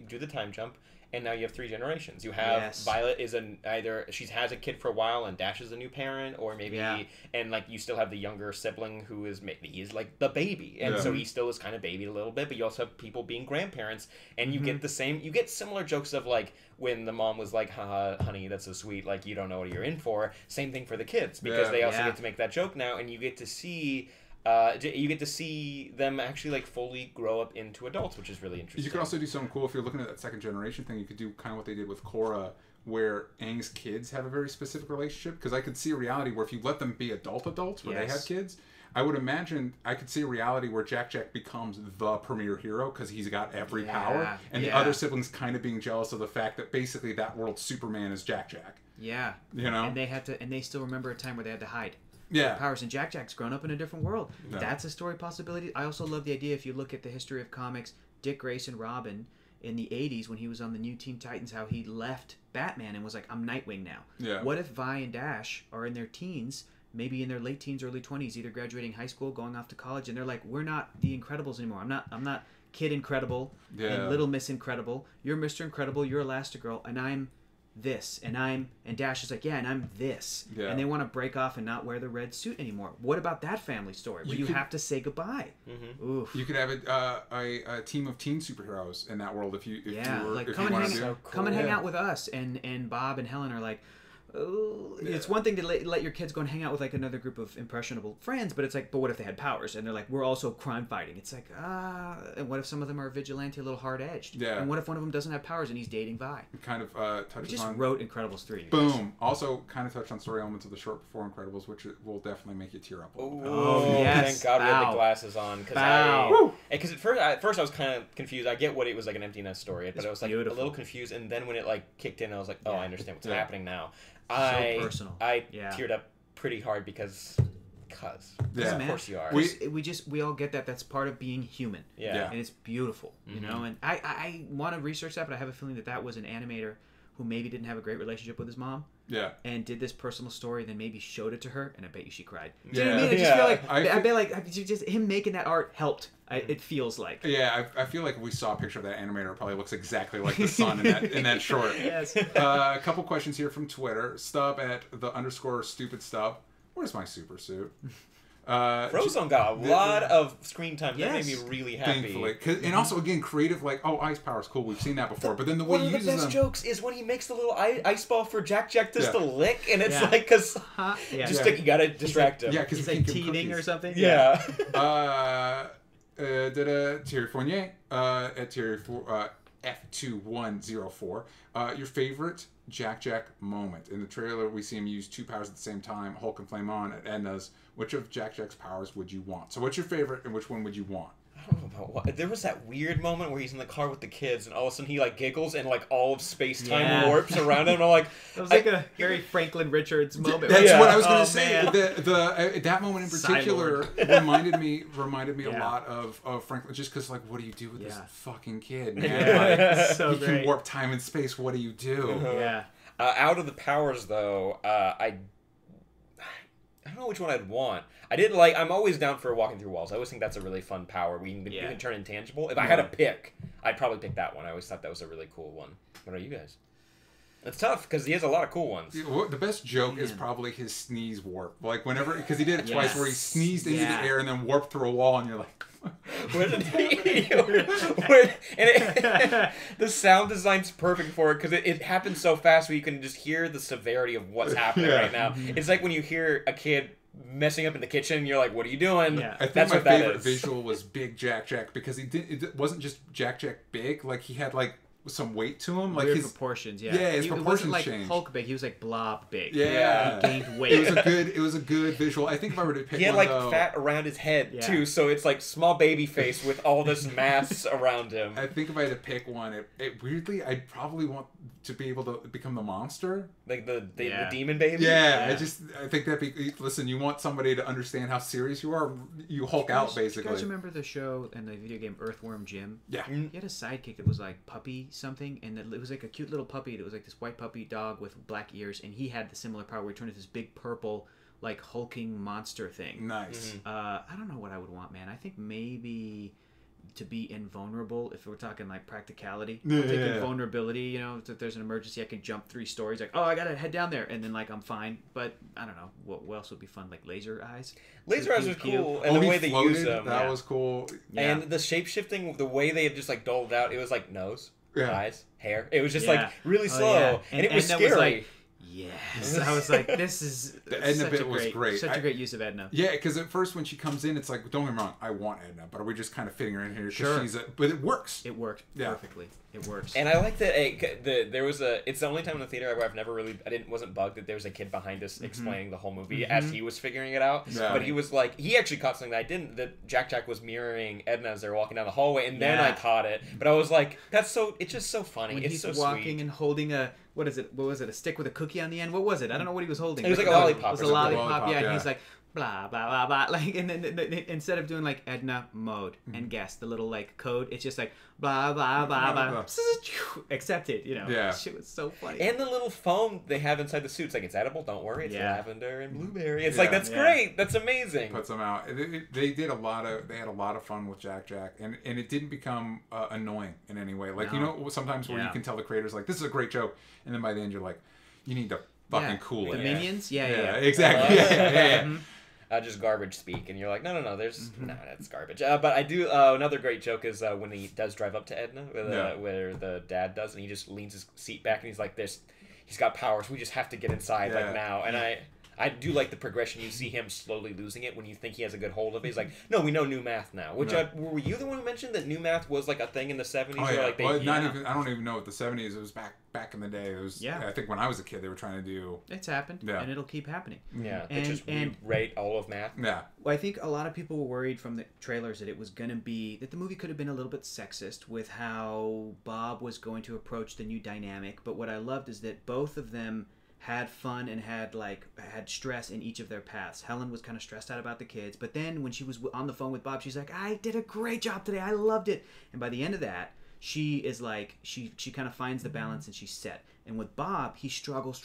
S2: do the time jump. And now you have 3 generations. You have Violet is either she has a kid for a while and Dash is a new parent, or maybe and like you still have the younger sibling who is maybe he's like the baby, and so he still is kind of babied a little bit. But you also have people being grandparents, and you get you get similar jokes of like when the mom was like, "Haha, honey, that's so sweet. Like you don't know what you're in for." Same thing for the kids, because they also get to make that joke now, and you get to see. You get to see them actually like fully grow up into adults, which is really interesting.
S3: You could also do something cool if you're looking at that second generation thing. You could do kind of what they did with Korra, where Aang's kids have a very specific relationship. Because I could see a reality where if you let them be adults where they have kids, I would imagine I could see a reality where Jack becomes the premier hero because he's got every power, and the other siblings kind of being jealous of the fact that basically that world's Superman is Jack.
S1: Yeah.
S3: You know?
S1: And they still remember a time where they had to hide.
S3: Yeah.
S1: Powers, and Jack's grown up in a different world.
S3: No.
S1: That's a story possibility. I also love the idea, if you look at the history of comics, Dick Grayson Robin in the 80s when he was on the new Teen Titans, how he left Batman and was like, I'm Nightwing now.
S3: Yeah.
S1: What if Vi and Dash are in their teens, maybe in their late teens, early 20s, either graduating high school, going off to college, and they're like, we're not the Incredibles anymore. I'm not Kid Incredible and Little Miss Incredible. You're Mr. Incredible, you're Elastigirl, and I'm this, and Dash is like, yeah, and I'm this.
S3: Yeah.
S1: And they want to break off and not wear the red suit anymore. What about that family story where you have to say goodbye? Oof.
S3: You could have a team of teen superheroes in that world if you were,
S1: like
S3: if
S1: come
S3: you
S1: and
S3: wanted
S1: hang,
S3: to.
S1: come and hang out with us. And Bob and Helen are like, oh, it's one thing to let your kids go and hang out with like another group of impressionable friends, but it's like, but what if they had powers? And they're like, we're also crime fighting. It's like, and what if some of them are vigilante, a little hard edged?
S3: Yeah.
S1: And what if one of them doesn't have powers and he's dating Vi?
S3: Kind of
S1: We
S3: touches
S1: just
S3: on.
S1: wrote Incredibles 3.
S3: Boom. Also, kind of touched on story elements of the short before Incredibles, which will definitely make you tear up. A little bit.
S2: Oh,
S1: yes.
S2: Thank God we had
S1: Bow.
S2: the glasses on.
S1: Bow.
S2: Because at first I was kind of confused. I get what it was like an empty nest story, but
S1: It's
S2: I was like
S1: beautiful.
S2: a little confused. And then when it like kicked in, I was like, oh,
S1: Yeah.
S2: I understand what's
S3: Yeah.
S2: happening now.
S1: personal.
S2: I
S1: Yeah.
S2: teared up pretty hard because
S3: Yeah.
S2: of course you are.
S1: We all get that. That's part of being human.
S2: Yeah.
S1: And it's beautiful, you know. And I want to research that, but I have a feeling that was an animator who maybe didn't have a great relationship with his mom.
S3: Yeah.
S1: And did this personal story, then maybe showed it to her, and I bet you she cried. Do you know what I
S3: Yeah.
S1: mean? I just feel like
S3: I
S1: bet like just him making that art helped. It feels like.
S3: Yeah, I feel like if we saw a picture of that animator, it probably looks exactly like the son in that short.
S1: Yes.
S3: A couple questions here from Twitter. Stub at _stupid stub. Where's my super suit?
S2: Frozone got a lot of screen time.
S1: Yes.
S2: That made me really happy.
S3: Thankfully. And also, again, creative, like, oh, ice power's cool. We've seen that before. But then the way
S2: One
S3: he
S2: of the
S3: uses
S2: best
S3: them.
S2: jokes is when he makes the little ice ball for Jack just
S3: Yeah.
S2: to lick, and it's
S1: Yeah.
S2: like, because
S1: Yeah.
S2: just
S3: Yeah.
S2: you gotta distract him.
S3: Yeah, because
S1: He's
S3: he
S1: like
S3: can give
S1: teething or
S3: cookies.
S1: something.
S2: Yeah.
S3: Thierry Fournier at Thierry F2104. Your favorite Jack moment. In the trailer, we see him use two powers at the same time, Hulk and Flame On at Edna's. Which of Jack's powers would you want? So what's your favorite and which one would you want?
S2: I don't know about what. There was that weird moment where he's in the car with the kids, and all of a sudden he like giggles, and like all of space time
S1: Yeah.
S2: warps around him. And I'm like,
S1: It was like a very Franklin Richards moment.
S3: That's
S2: Yeah.
S3: what I was going
S1: Oh,
S3: to say.
S1: man.
S3: That moment in particular reminded me a
S1: Yeah.
S3: lot of Franklin, just because like, what do you do with this
S1: Yeah.
S3: fucking kid, man?
S1: Yeah.
S3: Like,
S1: So
S3: he can
S1: great.
S3: warp time and space. What do you do?
S1: Yeah.
S2: out of the powers though, I don't know which one I'd want. I'm always down for walking through walls. I always think that's a really fun power. You can turn intangible. If I had to pick, I'd probably pick that one. I always thought that was a really cool one. What are you guys? It's tough because he has a lot of cool ones.
S3: The best joke is probably his sneeze warp. Like whenever, because he did it twice, where he sneezed into the air and then warped through a wall, and you're like,
S2: the sound design's perfect for it because it happens so fast where you can just hear the severity of what's happening right now. It's like when you hear a kid messing up in the kitchen, and you're like, what are you doing?
S1: Yeah.
S3: I think
S2: That's
S3: my
S2: what that
S3: favorite
S2: is.
S3: visual was Big Jack because it wasn't just Jack big, like he had like some weight to him, like
S1: Weird
S3: his
S1: proportions. Yeah.
S3: Yeah, his
S1: It wasn't
S3: proportions
S1: like
S3: changed.
S1: Hulk big. He was like Blob big.
S3: Yeah.
S1: He gained weight.
S3: It was a good visual. I think if I were to pick
S2: He had
S3: one,
S2: like
S3: though,
S2: fat around his head
S1: Yeah.
S2: too, so it's like small baby face with all this mass around him.
S3: I think if I had to pick one, it weirdly, I'd probably want to be able to become the monster.
S2: Like the
S1: Yeah.
S2: demon baby.
S3: Yeah, I think that'd be. Listen, you want somebody to understand how serious you are. You Hulk out
S1: Do you
S3: basically.
S1: guys remember the show and the video game Earthworm Jim?
S3: Yeah.
S1: He had a sidekick that was like Puppy something, and it was like a cute little puppy. It was like this white puppy dog with black ears, and he had the similar power where he turned into this big purple, like hulking monster thing.
S3: Nice.
S1: I don't know what I would want, man. I think maybe to be invulnerable, if we're talking like practicality. I'll take invulnerability, you know, if there's an emergency, I can jump 3 stories, like, oh, I gotta head down there, and then like I'm fine. But I don't know, what else would be fun? Like laser eyes?
S2: Laser eyes
S1: Pew,
S2: was
S1: pew.
S2: cool, and the
S3: he
S2: way they
S3: floated,
S2: use them.
S3: that
S1: Yeah.
S3: was cool.
S1: Yeah.
S2: And the shape shifting, the way they had just like doled out, it was like nose,
S3: Yeah.
S2: eyes, hair. It was just
S1: Yeah.
S2: like really
S1: Oh,
S2: slow,
S1: yeah.
S2: and it was
S1: Edna
S2: scary.
S1: like, yes. I was like, this is
S3: The Edna
S1: such
S3: bit
S1: a
S3: was great.
S1: Such a great use of Edna.
S3: Yeah, because at first when she comes in, it's like, don't get me wrong, I want Edna, but are we just kind of fitting her in here? 'Cause
S1: Sure.
S3: but it works.
S1: It worked
S3: Yeah.
S1: perfectly. It works.
S2: And I like that there was it's the only time in the theater where I've never really wasn't bugged that there was a kid behind us explaining the whole movie as he was figuring it out.
S3: Yeah.
S2: But he was like, he actually caught something that I didn't, that Jack was mirroring Edna as they're walking down the hallway, and then I caught it. But I was like, it's just so funny.
S1: when
S2: it's
S1: he's
S2: so
S1: walking
S2: sweet.
S1: and holding what is it? What was it? A stick with a cookie on the end? What was it? I don't know what he was holding.
S2: It was like a
S1: no,
S2: lollipop.
S1: It was
S2: or
S1: a
S2: something.
S1: lollipop. Yeah, and
S3: yeah.
S1: he's like blah blah blah blah. Like, and then instead of doing like Edna mode and guess the little like code, it's just like blah blah blah blah. Accepted. You know.
S3: Yeah.
S1: Shit was so funny.
S2: And the little foam they have inside the suit. It's like, it's edible. Don't worry. It's
S1: Yeah.
S2: lavender and blueberry. It's
S3: Yeah.
S2: like, that's
S1: Yeah.
S2: great. That's amazing.
S3: Puts them out. They did a lot of. They had a lot of fun with Jack, and it didn't become annoying in any way. Like,
S1: No.
S3: you know, sometimes where
S1: Yeah.
S3: you can tell the creators like, this is a great joke, and then by the end you're like, you need to fucking cool
S1: The
S3: it.
S1: Minions. Yeah.
S3: Exactly. Yeah.
S2: Just garbage speak, and you're like, no, there's no, that's garbage. But I do another great joke is when he does drive up to Edna, where the dad does, and he just leans his seat back, and he's like, he's got powers. We just have to get inside like now. And I do like the progression. You see him slowly losing it when you think he has a good hold of it. He's like, no, we know new math now. Which were you the one who mentioned that new math was like a thing in the 70s?
S3: Oh, yeah.
S2: Like
S3: I don't even know what the 70s. It was back in the day. It was.
S1: Yeah.
S3: I think when I was a kid, they were trying to do.
S1: It's happened,
S3: Yeah.
S1: and it'll keep happening.
S2: Yeah,
S1: And-
S2: they just
S1: and-
S2: rewrite all of math.
S3: Yeah.
S1: Well, I think a lot of people were worried from the trailers that it was going to be that the movie could have been a little bit sexist with how Bob was going to approach the new dynamic. But what I loved is that both of them had fun and had stress in each of their paths. Helen was kind of stressed out about the kids, but then when she was on the phone with Bob, she's like, "I did a great job today. I loved it." And by the end of that, she is like, she kind of finds the balance and she's set. And with Bob, he struggles,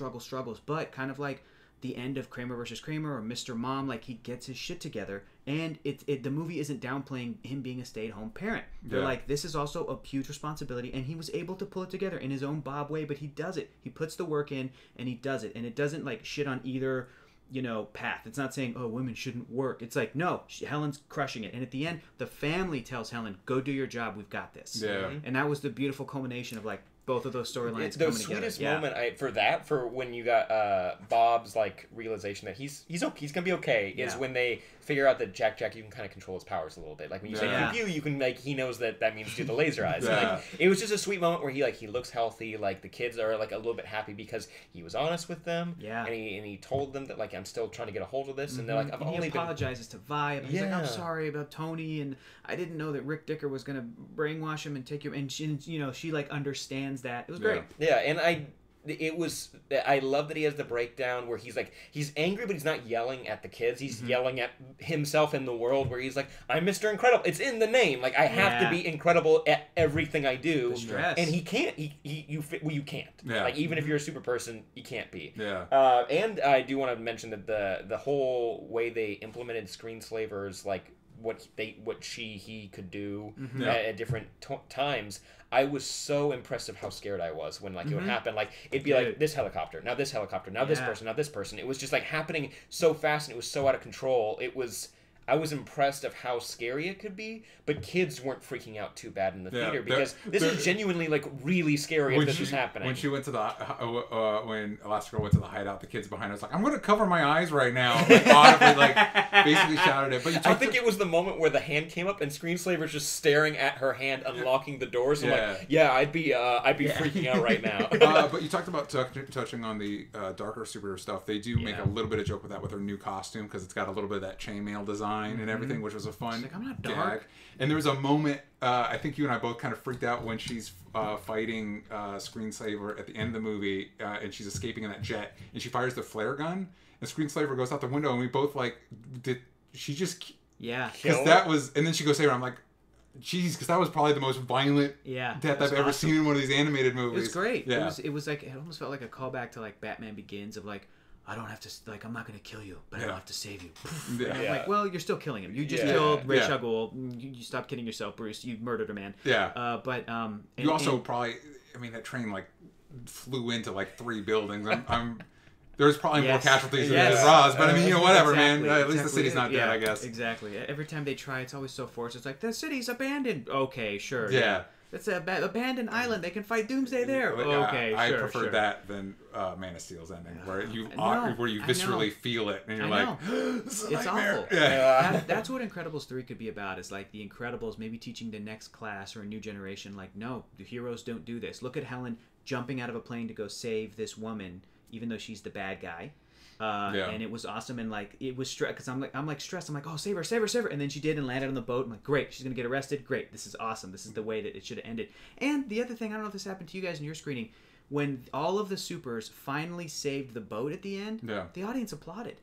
S1: but kind of like the end of Kramer versus Kramer or Mr. Mom, like he gets his shit together, and the movie isn't downplaying him being a stay-at-home parent. They're like, this is also a huge responsibility, and he was able to pull it together in his own Bob way, but he does it. He puts the work in, and he does it, and it doesn't like shit on either, you know, path. It's not saying, oh, women shouldn't work. It's like, no, Helen's crushing it, and at the end, the family tells Helen, go do your job. We've got this.
S3: Yeah.
S1: And that was the beautiful culmination of like both of those storylines
S2: The
S1: coming together.
S2: sweetest moment for when you got Bob's like realization that he's gonna be okay is when they figure out that Jack you can kind of control his powers a little bit. Like when you say pew pew, you can like he knows that means do the laser eyes. And, like, it was just a sweet moment where he looks healthy. Like the kids are like a little bit happy because he was honest with them.
S1: Yeah.
S2: And he told them that like I'm still trying to get a hold of this, and they're like,
S1: He apologizes to Vi. He's like, I'm sorry about Tony, and I didn't know that Rick Dicker was gonna brainwash him and take you. And she like understands that. It was great.
S2: Yeah, and I love that he has the breakdown where he's angry, but he's not yelling at the kids. He's yelling at himself in the world, where he's like, I'm Mr. Incredible. It's in the name. Like, I have to be incredible at everything I do.
S1: The stress.
S2: And he can't. You can't.
S3: Yeah.
S2: Like, even if you're a super person, you can't be.
S3: Yeah.
S2: And I do want to mention that the whole way they implemented screenslavers, like, what he could do at different times, I was so impressed of how scared I was when like it would happen. Like it'd be like this helicopter, now this helicopter, now this person, now this person. It was just like happening so fast, and it was so out of control. I was impressed of how scary it could be, but kids weren't freaking out too bad in the theater because this is genuinely like really scary if this was happening.
S3: When she went to the when Elastigirl went to the hideout, the kids behind her was like, "I'm going to cover my eyes right now," like audibly, like basically shouted it. But
S2: I think it was the moment where the hand came up and Screenslaver's just staring at her hand, unlocking the doors. I'm like, I'd be freaking out right now.
S3: But you talked about touching on the darker superhero stuff. They do make a little bit of joke with that with her new costume because it's got a little bit of that chainmail design and everything, which was a fun
S1: like, I'm not dark.
S3: gag. And there was a moment, I think you and I both kind of freaked out when she's fighting Screenslaver at the end of the movie, and she's escaping in that jet, and she fires the flare gun, and Screenslaver goes out the window, and we both like, did she just?
S1: Yeah.
S3: Because that was, and then she goes save her. I'm like, jeez, because that was probably the most violent death I've ever seen in one of these animated movies.
S1: It was great.
S3: Yeah.
S1: It was like, it almost felt like a callback to like Batman Begins of like, I don't have to, like, I'm not going to kill you, but I don't have to save you. And I'm like, well, you're still killing him. You just killed Ra's al Ghul. You stopped kidding yourself, Bruce. You murdered a man.
S3: Yeah.
S1: But
S3: you also probably, I mean, that train like flew into like 3 buildings. There's probably more casualties than there's Roz, but I mean, whatever, man. At least the city's not dead, I guess.
S1: Exactly. Every time they try, it's always so forced. It's like, the city's abandoned. Okay, sure.
S3: Yeah.
S1: It's an abandoned island. They can fight Doomsday there. Okay,
S3: I
S1: sure.
S3: preferred that than Man of Steel's ending, where you
S1: I
S3: viscerally feel it, and you're like,
S1: this is it's awful.
S3: Yeah.
S1: That's what Incredibles 3 could be about. Is like the Incredibles maybe teaching the next class or a new generation, like, no, the heroes don't do this. Look at Helen jumping out of a plane to go save this woman, even though she's the bad guy. And it was awesome, and like it was stress because I'm like stressed. I'm like, oh, save her, and then she did and landed on the boat. I'm like, great, she's gonna get arrested. Great, this is awesome. This is the way that it should have ended. And the other thing, I don't know if this happened to you guys in your screening, when all of the supers finally saved the boat at the end,
S3: Yeah.
S1: the audience applauded.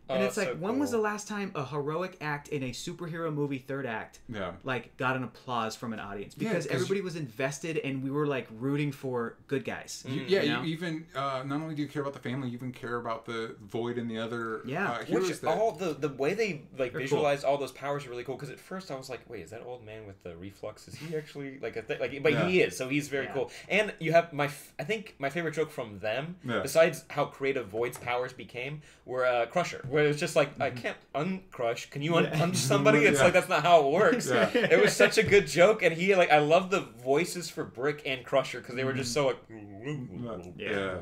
S1: And it's
S2: that's
S1: like,
S2: so
S1: when was the
S2: cool.
S1: last time a heroic act in a superhero movie third act
S3: Yeah.
S1: like got an applause from an audience?
S3: Yeah,
S1: Because
S3: 'cause
S1: everybody was invested and we were like rooting for good guys.
S3: You
S1: know?
S3: even not only do you care about the family, you even care about the void and the other heroes.
S2: Which
S3: that,
S2: all the way they like
S1: They're
S2: visualized all those powers are really cool. Because at first I was like, wait, is that old man with the reflux? Is he actually like a thing? Like, but
S3: Yeah.
S2: he is, so he's very
S1: Yeah.
S2: cool. And you have I think my favorite joke from them,
S3: Yeah.
S2: besides how creative Void's powers became, were Crusher, where it was just like, I can't uncrush. Can you punch somebody? It's
S3: Yeah.
S2: like that's not how it works.
S3: Yeah.
S2: It was such a good joke, and he like I love the voices for Brick and Crusher because they were just so like.
S3: Yeah.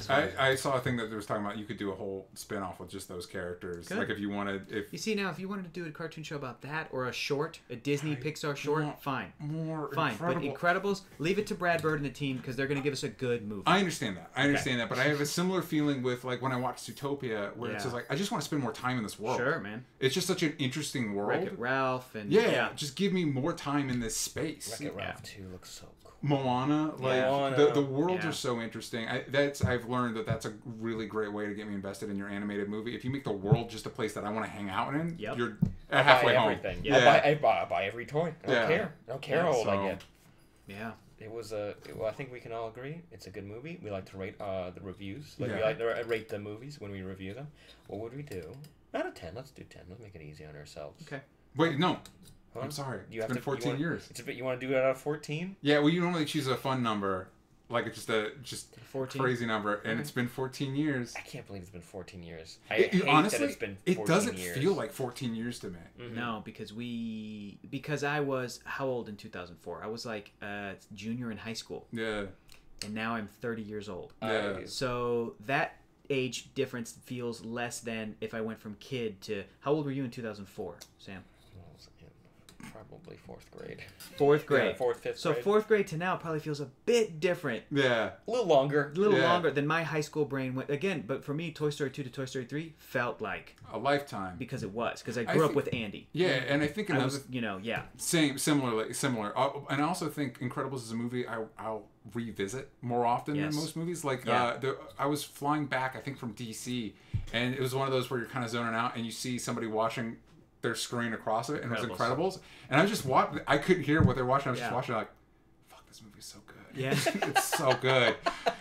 S3: I saw a thing that was talking about you could do a whole spin-off with just those characters.
S1: Good.
S3: Like if you wanted, if
S1: You see, now, if you wanted to do a cartoon show about that or a short, a Disney Pixar short,
S3: want
S1: fine.
S3: more
S1: Fine.
S3: Incredible.
S1: But Incredibles, leave it to Brad Bird and the team because they're going to give us a good movie.
S3: I understand that. But I have a similar feeling with like when I watch Zootopia, where it's
S1: Yeah.
S3: just like I just want to spend more time in this world.
S1: Sure, man.
S3: It's just such an interesting world.
S1: Wreck-It Ralph and
S3: Yeah, just give me more time in this space.
S2: Wreck-It Ralph 2 looks so cool.
S3: Moana, like
S2: Moana.
S3: the worlds
S1: Yeah.
S3: are so interesting. I've learned that's a really great way to get me invested in your animated movie. If you make the world just a place that I want to hang out in,
S1: Yep.
S3: you're
S2: I'll
S3: halfway
S2: buy
S3: home.
S2: everything.
S3: Yeah.
S2: I'll buy every toy. I don't care. I don't care how old I
S3: so-
S2: get.
S1: Yeah.
S2: It was well, I think we can all agree it's a good movie. We like to rate the reviews. Like we
S3: Yeah.
S2: like to rate the movies when we review them. What would we do? Out of 10. Let's do 10. Let's make it easy on ourselves.
S1: Okay.
S3: Wait, no.
S2: Huh?
S3: I'm sorry.
S2: You
S3: It's
S2: have
S3: been
S2: to-
S3: 14 years.
S2: It's a bit. You want to do it out of 14?
S3: Yeah, well, you normally choose a fun number, like it's just
S1: 14.
S3: crazy number, and it's been 14 years.
S2: I can't believe it's been 14 years. I hate
S3: Honestly,
S2: that it's been 14
S3: it doesn't
S2: years.
S3: feel like 14 years to me.
S2: Mhm.
S1: No, because I was how old in 2004? I was like a junior in high school,
S3: Yeah,
S1: and now I'm 30 years old.
S3: yeah.
S1: So that age difference feels less than if I went from kid to how old were you in 2004, Sam?
S2: What was it? Probably 4th grade.
S1: Fourth grade.
S2: 4th, 5th
S1: So
S2: grade.
S1: fourth grade to now probably feels a bit different.
S3: Yeah.
S2: A little longer.
S1: A little
S3: Yeah.
S1: longer than my high school brain went. Again, but for me, Toy Story 2 to Toy Story 3 felt like
S3: A lifetime.
S1: because I
S3: I
S1: grew up
S3: think-
S1: with Andy.
S3: Yeah, and I think
S1: I
S3: another
S1: was, yeah.
S3: similar. And I also think Incredibles is a movie I'll revisit more often
S1: Yes.
S3: than most movies. Like
S1: Yeah.
S3: I was flying back, I think from DC, and it was one of those where you're kind of zoning out and you see somebody watching their screen across it, and it was Incredibles, and I was just watching. I couldn't hear what they're watching. I was just watching like, fuck, this movie's so good.
S1: Yeah.
S3: It's so good.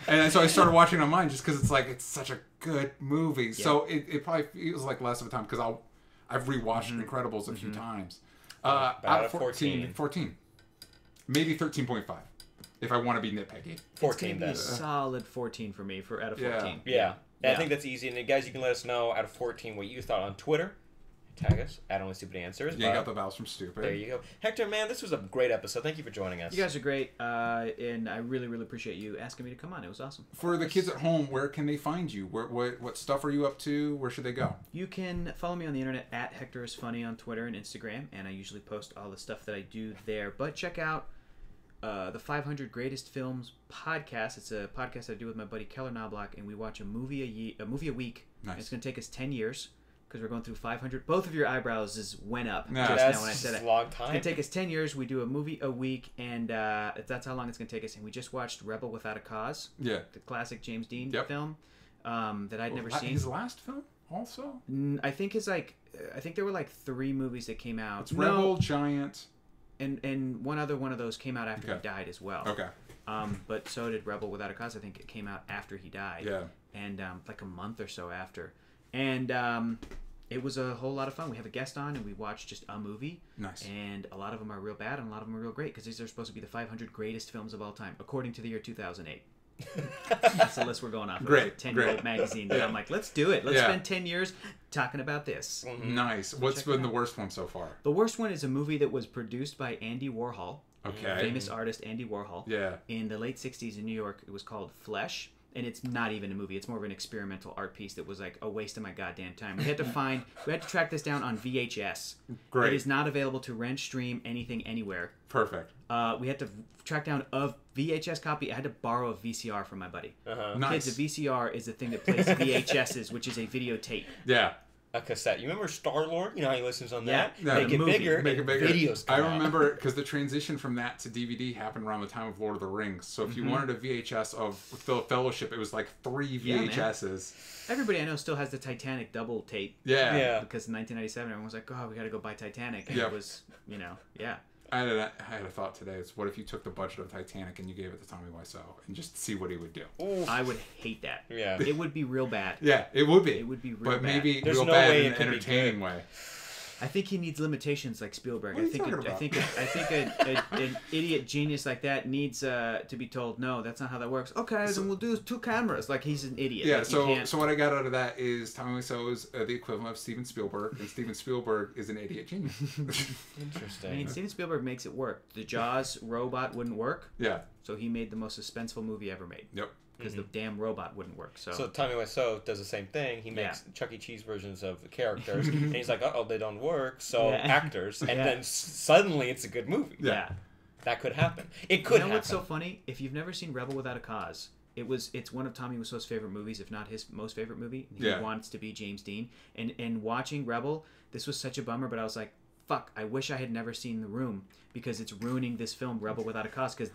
S3: And so I started watching it on mine just because it's like it's such a good movie. So it probably feels like less of a time because I've rewatched Incredibles a few times. Out of 14. Maybe 13.5 if I want to be nitpicky.
S2: 14 then.
S1: It's gonna be a solid 14 for me out of 14.
S2: Yeah. And I
S1: Yeah.
S2: think that's easy. And guys, you can let us know out of 14 what you thought on Twitter. Tag us at Only Stupid Answers.
S3: You got the vowels from stupid.
S2: There you go. Hector, man, this was a great episode. Thank you for joining us.
S1: You guys are great, and I really, really appreciate you asking me to come on. It was awesome.
S3: For the kids at home, where can they find you? What stuff are you up to? Where should they go?
S1: You can follow me on the internet at Hector is Funny on Twitter and Instagram, and I usually post all the stuff that I do there. But check out the 500 Greatest Films podcast. It's a podcast I do with my buddy Keller Knobloch, and we watch a movie a week.
S3: Nice.
S1: It's going to take us 10 years because we're going through 500. Both of your eyebrows went up
S3: Yeah.
S1: just
S2: That's
S1: now when I said it.
S2: a long
S1: It's
S2: time.
S1: going to take us 10 years. We do a movie a week, and that's how long it's going to take us. And we just watched Rebel Without a Cause,
S3: Yeah.
S1: the classic James Dean
S3: Yep.
S1: film that I'd never seen.
S3: His last film also?
S1: I think there were like 3 movies that came out.
S3: It's Rebel, Giant.
S1: And one other one of those came out after he
S3: Okay.
S1: died as well.
S3: Okay.
S1: But so did Rebel Without a Cause. I think it came out after he died.
S3: Yeah.
S1: And like a month or so after. And it was a whole lot of fun. We have a guest on, and we watched just a movie.
S3: Nice.
S1: And a lot of them are real bad, and a lot of them are real great, because these are supposed to be the 500 greatest films of all time, according to the year 2008. That's the list we're going off.
S3: Great,
S1: It was a 10-year-old
S3: great.
S1: magazine. And I'm like, let's do it. Let's
S3: Yeah.
S1: spend 10 years talking about this.
S3: Nice. What's
S1: Check it
S3: been the
S1: out.
S3: worst one so far?
S1: The worst one is a movie that was produced by Andy Warhol,
S3: Okay.
S1: famous artist Andy Warhol.
S3: Yeah.
S1: In the late 60s in New York. It was called Flesh. And it's not even a movie. It's more of an experimental art piece that was like a waste of my goddamn time. We had to track this down on VHS.
S3: Great.
S1: It is not available to rent, stream, anything, anywhere.
S3: Perfect.
S1: We had to track down a VHS copy. I had to borrow a VCR from my buddy.
S2: Uh-huh.
S3: Nice.
S1: Kids, a VCR is the thing that plays VHSs, which is a videotape.
S3: Yeah.
S2: a cassette. You remember Star-Lord? You know how he listens on that?
S3: Yeah,
S2: Make it
S1: movie.
S2: bigger.
S3: Make it bigger.
S2: Videos
S3: I
S2: come out.
S3: remember because the transition from that to DVD happened around the time of Lord of the Rings. So if you wanted a VHS of the Fellowship, it was like 3 VHSs.
S1: Everybody I know still has the Titanic double tape.
S3: Yeah.
S1: Because in 1997, everyone was like, "Oh, we got to go buy Titanic." And
S3: Yeah.
S1: it was, yeah.
S3: I had a thought today. It's what if you took the budget of Titanic and you gave it to Tommy Wiseau and just see what he would do?
S2: Ooh.
S1: I would hate that.
S2: Yeah.
S1: It would be real bad.
S3: Yeah, it would be.
S1: It would be real
S3: but
S1: bad.
S3: maybe
S2: There's
S3: real
S2: no
S3: bad
S2: way
S3: in
S2: it
S3: an
S2: could be
S3: entertaining way.
S1: I think he needs limitations like Spielberg.
S3: What are you talking about?
S1: I think an idiot genius like that needs to be told, no, that's not how that works. Okay, then we'll do 2 cameras. Like he's an idiot.
S3: Yeah,
S1: Like,
S3: so what I got out of that is Tommy Wiseau is the equivalent of Steven Spielberg, and Steven Spielberg is an idiot genius.
S2: Interesting.
S1: I mean, Steven Spielberg makes it work. The Jaws robot wouldn't work,
S3: Yeah.
S1: so he made the most suspenseful movie ever made.
S3: Yep.
S1: Because the damn robot wouldn't work.
S2: So Tommy Wiseau does the same thing. He makes Chuck E. Cheese versions of the characters, and he's like, "Uh-oh, they don't work." So actors, and then suddenly it's a good movie.
S1: Yeah.
S2: That could happen. It could happen.
S1: What's so funny? If you've never seen Rebel Without a Cause, it's one of Tommy Wiseau's favorite movies, if not his most favorite movie. He wants to be James Dean. And watching Rebel, this was such a bummer, but I was like, fuck, I wish I had never seen The Room, because it's ruining this film, Rebel Without a Cause, because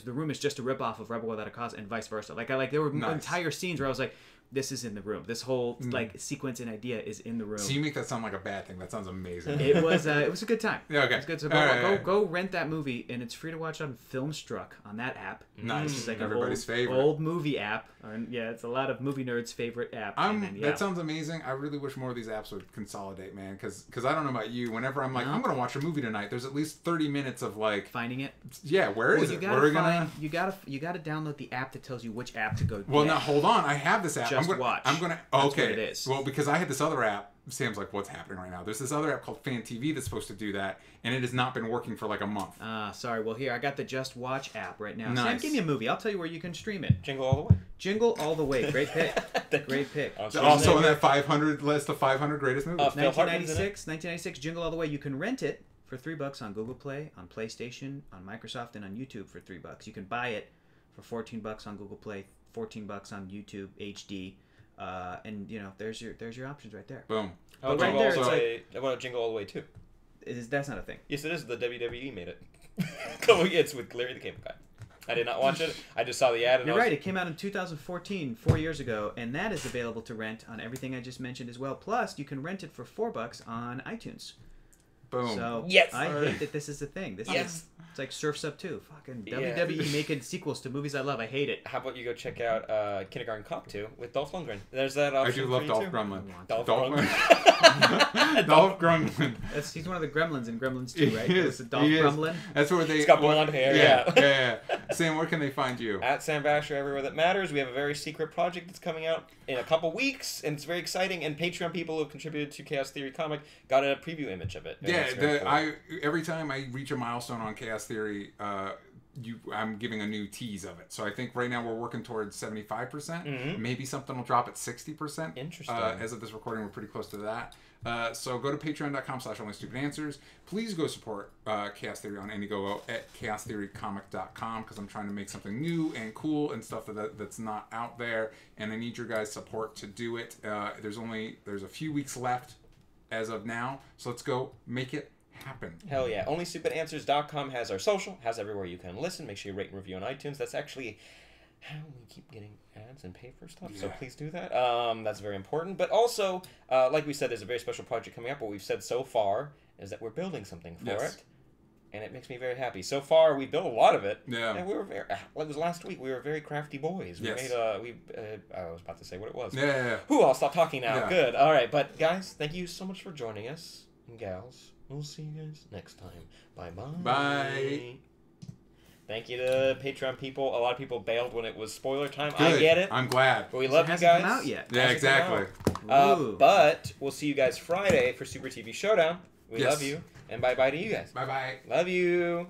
S1: The Room is just a ripoff of Rebel Without a Cause and vice versa. There were entire scenes where I was like, this is in The Room. This whole sequence and idea is in The Room.
S3: So you make that sound like a bad thing. That sounds amazing.
S1: It was a good time.
S3: Yeah, okay.
S1: It was good. So go rent that movie, and it's free to watch on Filmstruck on that app.
S3: Nice.
S1: It's like
S3: Everybody's favorite.
S1: old movie app. It's a lot of movie nerds' favorite app.
S3: That sounds amazing. I really wish more of these apps would consolidate, man. Because I don't know about you. Whenever I'm like, I'm going to watch a movie tonight, there's at least 30 minutes of like
S1: finding it.
S3: Yeah, where is it? Where are we gonna?
S1: You gotta download the app that tells you which app to go.
S3: Well, now hold on. I have this app.
S1: Just watch.
S3: I'm gonna.
S1: That's
S3: Okay.
S1: what it is.
S3: Well, because I had this other app. Sam's like, what's happening right now? There's this other app called Fan TV that's supposed to do that, and it has not been working for like a month.
S1: Sorry. Well, here I got the Just Watch app right now.
S3: Nice.
S1: Sam, give me a movie. I'll tell you where you can stream it.
S2: Jingle All the Way.
S1: Jingle All the Way. Great pick. Great pick.
S3: Also in that 500 list of 500 greatest movies.
S1: 1996. Jingle All the Way. You can rent it for $3 on Google Play, on PlayStation, on Microsoft, and on YouTube for $3. You can buy it for $14 on Google Play, $14 on YouTube HD. And there's your options right there.
S3: Boom.
S2: How
S1: But right there,
S2: about Jingle, Jingle All the Way too?
S1: That's not a thing.
S2: Yes, it is. The WWE made it. It's with Larry the Cable Guy. I did not watch it. I just saw the ad. And
S1: You're right. It came out in 2014, 4 years ago, and that is available to rent on everything I just mentioned as well. Plus, you can rent it for $4 on iTunes.
S3: Boom.
S1: So
S2: yes,
S1: I hate that this is a thing. It's like Surf's Up 2. Fucking WWE making sequels to movies I love. I hate it.
S2: How about you go check out Kindergarten Cop 2 with Dolph Lundgren? There's that option.
S3: I do love Dolph
S2: too.
S3: Grumlin.
S2: Dolph
S3: Grumlin. Dolph Grumlin.
S1: He's one of the gremlins in Gremlins 2, right?
S3: He is.
S1: Dolph Grumlin.
S3: That's where they.
S2: He's got blonde hair.
S3: Yeah. Sam, where can they find you?
S2: At Sam Basher, everywhere that matters. We have a very secret project that's coming out in a couple weeks, and it's very exciting. And Patreon people who have contributed to Chaos Theory Comic got a preview image of it.
S3: Every time I reach a milestone on Chaos Theory, I'm giving a new tease of it. So I think right now we're working towards 75%.
S2: Mm-hmm.
S3: Maybe something will drop at 60%.
S2: Interesting.
S3: As of this recording, we're pretty close to that. So go to patreon.com/onlystupidanswers. Please go support Chaos Theory on Indiegogo at chaostheorycomic.com, because I'm trying to make something new and cool and stuff that's not out there, and I need your guys' support to do it. There's a few weeks left as of now, so let's go make it happen.
S2: Hell yeah. OnlyStupidAnswers.com has our social, has everywhere you can listen. Make sure you rate and review on iTunes. That's actually how we keep getting ads and pay for stuff, so please do that. That's very important. But also, like we said, there's a very special project coming up. What we've said so far is that we're building something for it, and it makes me very happy. So far, we built a lot of it, and we were very, it was last week, we were very crafty boys. We made I was about to say what it was. Whew, I'll stop talking now. Good. All right, but guys, thank you so much for joining us, and gals. We'll see you guys next time. Bye-bye.
S3: Bye.
S2: Thank you to Patreon people. A lot of people bailed when it was spoiler time.
S3: Good.
S2: I get it.
S3: I'm glad.
S2: But we love you guys.
S1: It hasn't come out yet.
S3: Yeah, exactly.
S2: But we'll see you guys Friday for Super TV Showdown. We love you. And bye-bye to you guys.
S3: Bye-bye.
S2: Love you.